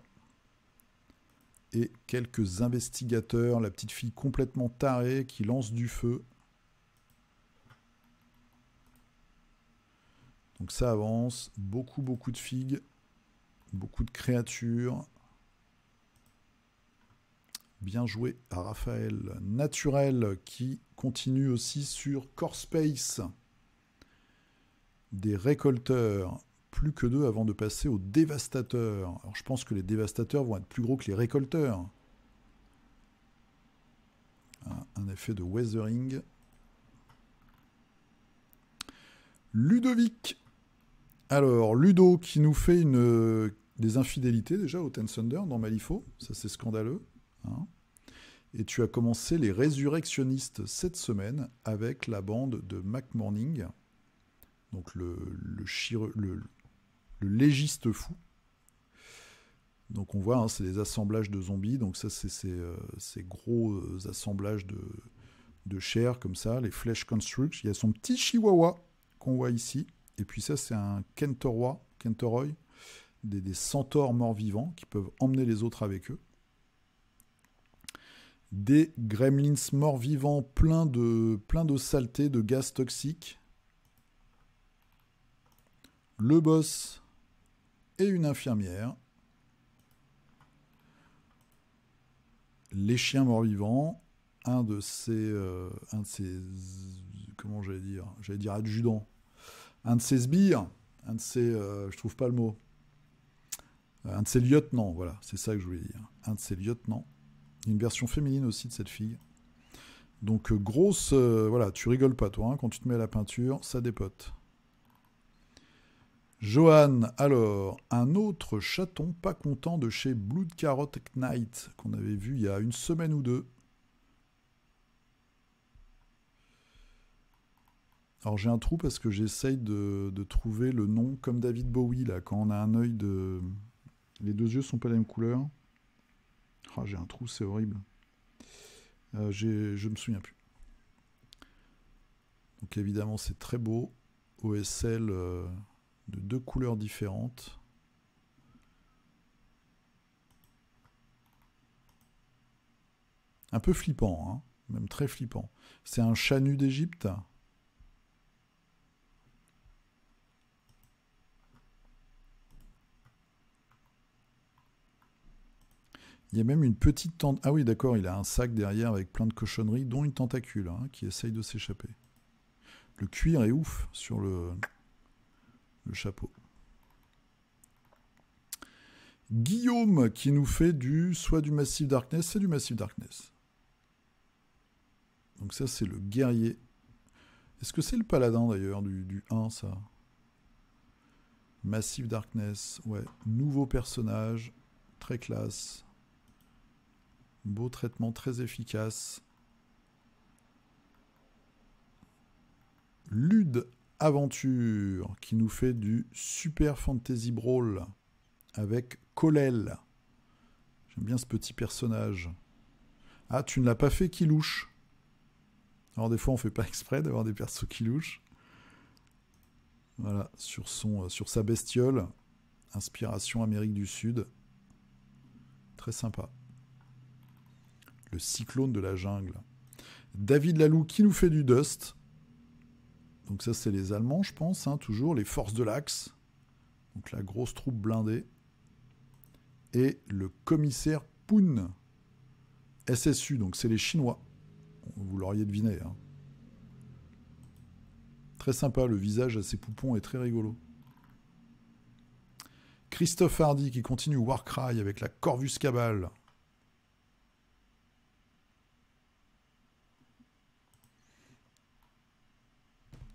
Et quelques investigateurs, la petite fille complètement tarée qui lance du feu. Donc ça avance, beaucoup de figues, beaucoup de créatures. Bien joué à Raphaël. Naturel qui continue aussi sur Core Space. Des récolteurs, plus que 2 avant de passer aux dévastateurs. Alors je pense que les dévastateurs vont être plus gros que les récolteurs. Un effet de weathering. Ludovic. Alors, Ludo qui nous fait des infidélités déjà au Ten Thunder dans Malifaux. Ça, c'est scandaleux. Hein. Et tu as commencé les résurrectionnistes cette semaine avec la bande de McMorning. Donc, le légiste fou. Donc, on voit, hein, c'est des assemblages de zombies. Donc, ça, c'est ces gros assemblages de chair comme ça. Les Flesh Constructs. Il y a son petit chihuahua qu'on voit ici. Et puis ça, c'est un Kentoroy, des centaures morts-vivants qui peuvent emmener les autres avec eux. Des gremlins morts-vivants plein de saleté, de gaz toxiques. Le boss et une infirmière. Les chiens morts-vivants. Un de ces comment j'allais dire adjudants. Un de ses sbires, un de ses... je trouve pas le mot. Un de ses lieutenants, voilà, c'est ça que je voulais dire. Un de ses lieutenants. Une version féminine aussi de cette fille. Donc grosse... voilà, tu rigoles pas toi, hein, quand tu te mets à la peinture, ça dépote. Johan, alors, un autre chaton pas content de chez Blood Carrot Knight, qu'on avait vu il y a une semaine ou deux. Alors j'ai un trou parce que j'essaye de trouver le nom comme David Bowie, là, quand on a un œil de... Les deux yeux sont pas la même couleur. Oh, j'ai un trou, c'est horrible. Je me souviens plus. Donc évidemment c'est très beau. OSL de 2 couleurs différentes. Un peu flippant, hein, même très flippant. C'est un chat nu d'Égypte. Il y a même une petite tente. Ah oui, d'accord, il a un sac derrière avec plein de cochonneries, dont une tentacule, hein, qui essaye de s'échapper. Le cuir est ouf sur le chapeau. Guillaume qui nous fait soit du Massive Darkness, c'est du Massive Darkness. Donc ça, c'est le guerrier. Est-ce que c'est le paladin d'ailleurs du 1, ça? Massive Darkness, ouais. Nouveau personnage, très classe. Beau traitement, très efficace. Lude Aventure, qui nous fait du Super Fantasy Brawl avec Kolel. J'aime bien ce petit personnage. Ah, tu ne l'as pas fait qui louche. Alors des fois, on fait pas exprès d'avoir des persos qui louchent. Voilà, sur sa bestiole. Inspiration Amérique du Sud. Très sympa. Le cyclone de la jungle. David Lalou qui nous fait du Dust. Donc ça, c'est les Allemands, je pense, hein, toujours. Les forces de l'Axe. Donc la grosse troupe blindée. Et le commissaire Poon. SSU, donc c'est les Chinois. Vous l'auriez deviné. Hein. Très sympa, le visage à ses poupons est très rigolo. Christophe Hardy qui continue Warcry avec la Corvus Cabal.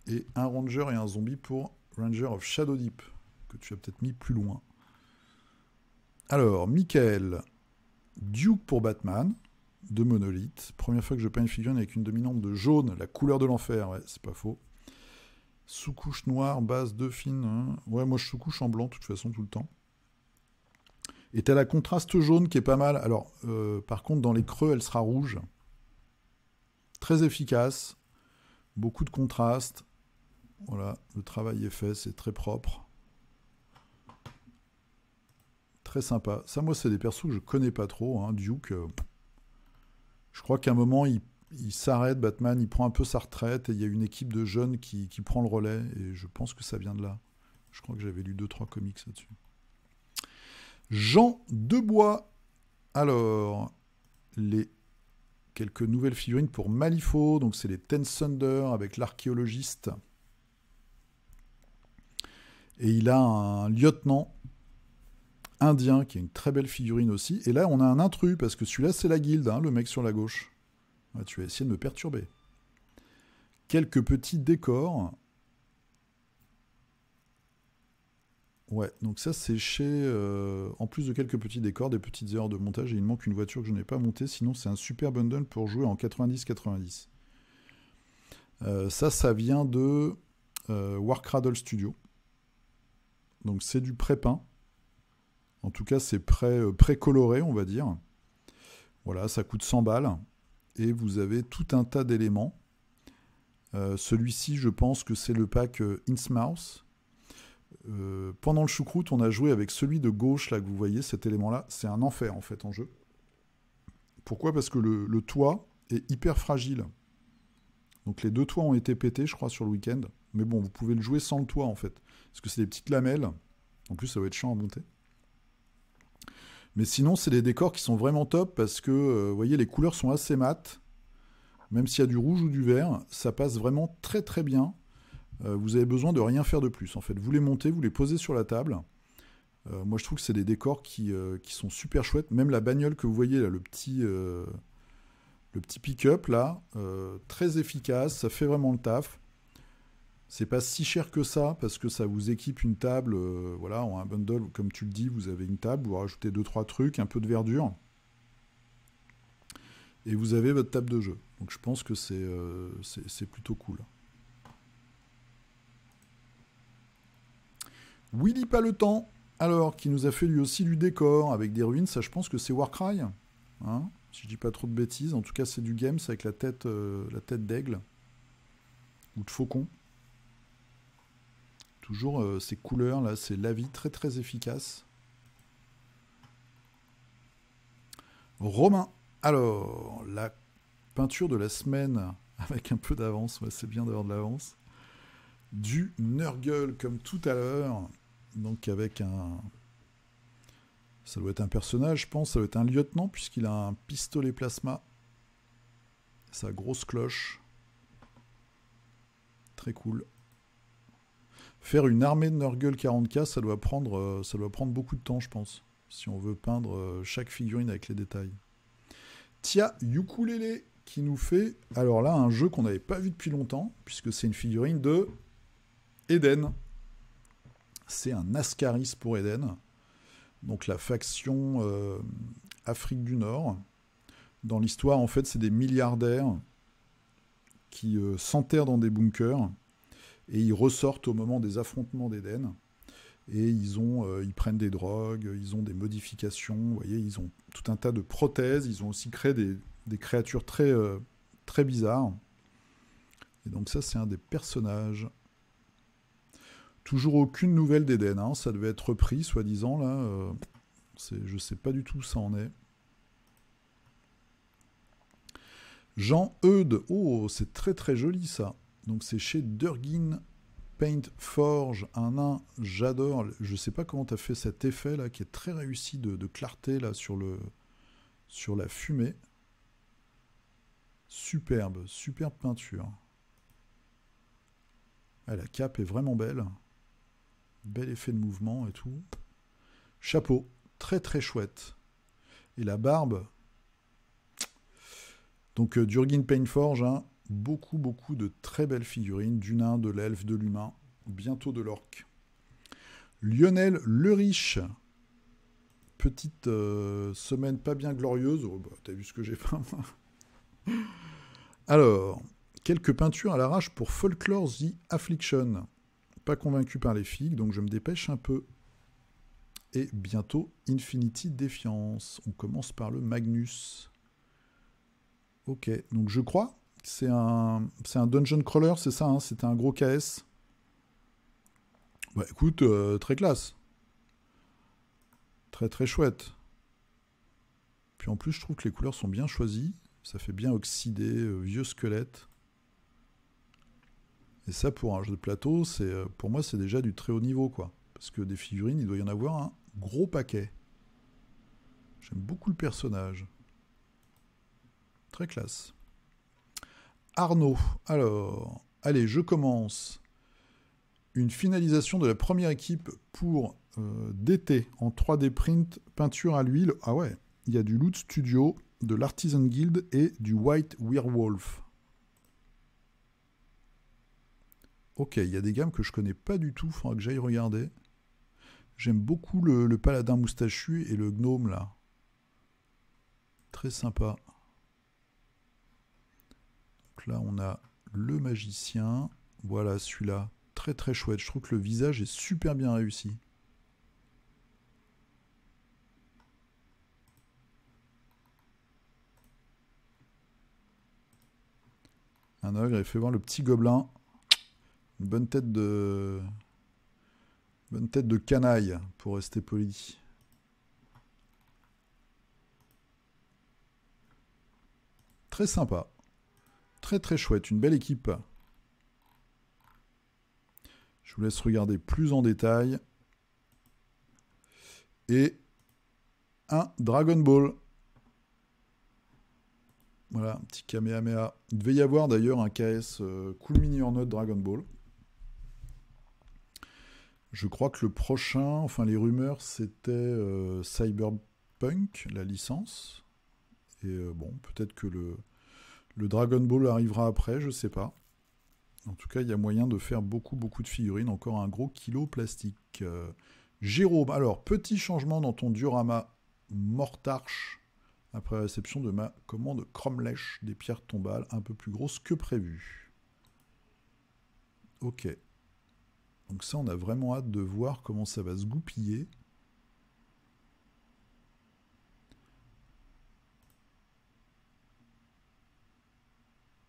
Et un ranger et un zombie pour Ranger of Shadow Deep, que tu as peut-être mis plus loin. Alors, Michael, Duke pour Batman, de Monolith. Première fois que je peins une figurine avec une dominante de jaune, la couleur de l'enfer, ouais, c'est pas faux. Sous-couche noire, base 2 fines. Hein. Ouais, moi je sous-couche en blanc, de toute façon, tout le temps. Et t'as la contraste jaune qui est pas mal. Alors, par contre, dans les creux, elle sera rouge. Très efficace. Beaucoup de contraste. Voilà, le travail est fait, c'est très propre. Très sympa. Ça, moi, c'est des persos que je connais pas trop. Hein. Duke, je crois qu'à un moment, il s'arrête, Batman, il prend un peu sa retraite, et il y a une équipe de jeunes qui prend le relais, et je pense que ça vient de là. Je crois que j'avais lu 2-3 comics là-dessus. Jean Debois. Alors, quelques nouvelles figurines pour Malifaux. Donc, c'est les Ten Thunder avec l'archéologiste. Et il a un lieutenant indien qui est une très belle figurine aussi. Et là, on a un intrus parce que celui-là, c'est la guilde, hein, le mec sur la gauche. Ouais, tu vas essayer de me perturber. Quelques petits décors. Ouais, donc ça c'est chez... en plus de quelques petits décors, des petites erreurs de montage, et il manque une voiture que je n'ai pas montée, sinon c'est un super bundle pour jouer en 90-90. Ça vient de Warcradle Studio. Donc c'est du pré-peint. En tout cas c'est pré-coloré, on va dire. Voilà, ça coûte 100 balles. Et vous avez tout un tas d'éléments. Celui-ci, je pense que c'est le pack Innsmouth. Pendant le choucroute, on a joué avec celui de gauche, là que vous voyez, cet élément-là. C'est un enfer, en fait, en jeu. Pourquoi ? Parce que le toit est hyper fragile. Donc les deux toits ont été pétés, je crois, sur le week-end. Mais bon, vous pouvez le jouer sans le toit, en fait. Parce que c'est des petites lamelles. En plus, ça va être chiant à monter. Mais sinon, c'est des décors qui sont vraiment top parce que, vous voyez, les couleurs sont assez mates. Même s'il y a du rouge ou du vert, ça passe vraiment très très bien. Vous avez besoin de rien faire de plus. En fait, vous les montez, vous les posez sur la table. Moi, je trouve que c'est des décors qui sont super chouettes. Même la bagnole que vous voyez là, le petit pick-up là, très efficace. Ça fait vraiment le taf. C'est pas si cher que ça parce que ça vous équipe une table. Voilà, en un bundle, comme tu le dis, vous avez une table, vous rajoutez 2-3 trucs, un peu de verdure. Et vous avez votre table de jeu. Donc je pense que c'est plutôt cool. Willy pas le temps, alors, qui nous a fait lui aussi du décor avec des ruines, ça je pense que c'est Warcry. Hein, si je dis pas trop de bêtises, en tout cas c'est du Games avec la tête d'aigle. Ou de faucon. Toujours ces couleurs là, c'est la vie très très efficace. Romain. Alors, la peinture de la semaine, avec un peu d'avance, ouais, c'est bien d'avoir de l'avance. Du Nurgle, comme tout à l'heure. Donc avec un... Ça doit être un personnage, je pense. Ça doit être un lieutenant, puisqu'il a un pistolet plasma. Sa grosse cloche. Très cool. Faire une armée de Nurgle 40K, ça doit prendre beaucoup de temps, je pense. Si on veut peindre chaque figurine avec les détails. Tia Ukulele qui nous fait, alors là, un jeu qu'on n'avait pas vu depuis longtemps, puisque c'est une figurine de Eden. C'est un Ascaris pour Eden. Donc la faction Afrique du Nord. Dans l'histoire, en fait, c'est des milliardaires qui s'enterrent dans des bunkers et ils ressortent au moment des affrontements d'Eden. Et ils prennent des drogues, ils ont des modifications, vous voyez, ils ont tout un tas de prothèses, ils ont aussi créé des créatures très, très bizarres. Et donc ça, c'est un des personnages. Toujours aucune nouvelle d'Eden, hein. Ça devait être repris, soi-disant, là. Je sais pas du tout où ça en est. Jean Eudes, oh, c'est très très joli ça. Donc c'est chez Durgin Paint Forge, un nain, j'adore. Je sais pas comment tu as fait cet effet là, qui est très réussi de clarté là sur la fumée. Superbe peinture. Ah, la cape est vraiment belle. Bel effet de mouvement et tout. Chapeau, très très chouette. Et la barbe. Donc Durgin Paint Forge, hein, beaucoup de très belles figurines, du nain, de l'elfe, de l'humain, bientôt de l'orc. Lionel Le Riche, petite semaine pas bien glorieuse. Oh, bah, t'as vu ce que j'ai fait. Alors, quelques peintures à l'arrache pour Folklore The Affliction. Pas convaincu par les figues, donc je me dépêche un peu. Et bientôt Infinity Défiance. On commence par le Magnus. Ok, donc je crois que c'est un dungeon crawler, c'est ça, hein, c'était un gros KS. Bah écoute, très classe. Très très chouette. Puis en plus, je trouve que les couleurs sont bien choisies. Ça fait bien oxydé, vieux squelette. Et ça, pour un jeu de plateau, pour moi, c'est déjà du très haut niveau, quoi. Parce que des figurines, il doit y en avoir un gros paquet. J'aime beaucoup le personnage. Très classe. Arnaud. Alors, allez, je commence. Une finalisation de la première équipe pour DT en 3D print, peinture à l'huile. Ah ouais, il y a du Loot Studio, de l'Artisan Guild et du White Werewolf. Ok, il y a des gammes que je connais pas du tout, faudra que j'aille regarder. J'aime beaucoup le paladin moustachu et le gnome là. Très sympa. Donc là on a le magicien. Voilà celui-là. Très très chouette. Je trouve que le visage est super bien réussi. Un ogre, il fait voir le petit gobelin. Une bonne tête de... Bonne tête de canaille, pour rester poli. Très sympa. Très très chouette. Une belle équipe. Je vous laisse regarder plus en détail. Et un Dragon Ball. Voilà, un petit Kamehameha. Il devait y avoir d'ailleurs un KS Cool Mini en note Dragon Ball. Je crois que le prochain, enfin les rumeurs, c'était Cyberpunk, la licence. Et bon, peut-être que le Dragon Ball arrivera après, je sais pas. En tout cas, il y a moyen de faire beaucoup de figurines. Encore un gros kilo plastique. Jérôme, alors, petit changement dans ton diorama Mortarch après réception de ma commande Cromlech des pierres tombales un peu plus grosses que prévu. Ok. Donc ça, on a vraiment hâte de voir comment ça va se goupiller.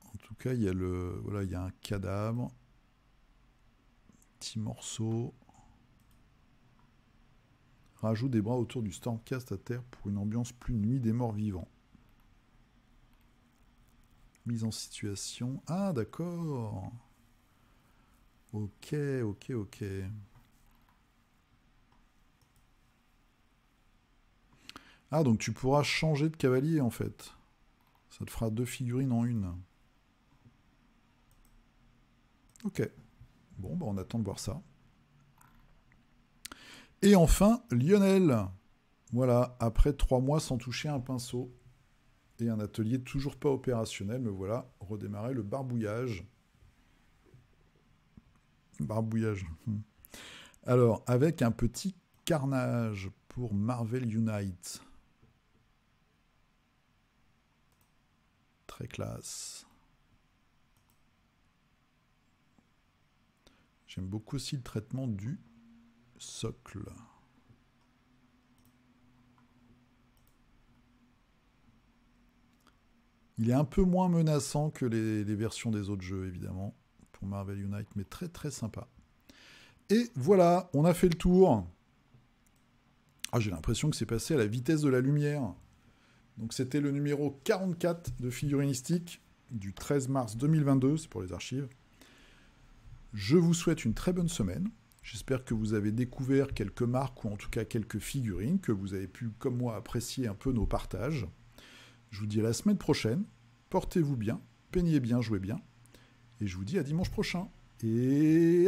En tout cas, il y a voilà, il y a un cadavre. Petit morceau. Rajoute des bras autour du Stormcast à terre pour une ambiance plus nuit des morts vivants. Mise en situation. Ah, d'accord. Ok. Ah, donc tu pourras changer de cavalier en fait. Ça te fera 2 figurines en une. Ok. Bon, bah on attend de voir ça. Et enfin, Lionel. Voilà, après 3 mois sans toucher un pinceau. Et un atelier toujours pas opérationnel, me voilà, redémarrer le barbouillage. Barbouillage. Alors, avec un petit carnage pour Marvel Unite. Très classe. J'aime beaucoup aussi le traitement du socle. Il est un peu moins menaçant que les versions des autres jeux, évidemment, pour Marvel Unite, mais très très sympa. Et voilà, on a fait le tour. Ah, j'ai l'impression que c'est passé à la vitesse de la lumière. Donc c'était le numéro 44 de Figurinistique du 13 mars 2022, c'est pour les archives. Je vous souhaite une très bonne semaine. J'espère que vous avez découvert quelques marques ou en tout cas quelques figurines, que vous avez pu, comme moi, apprécier un peu nos partages. Je vous dis à la semaine prochaine. Portez-vous bien, peignez bien, jouez bien. Et je vous dis à dimanche prochain. Et hop.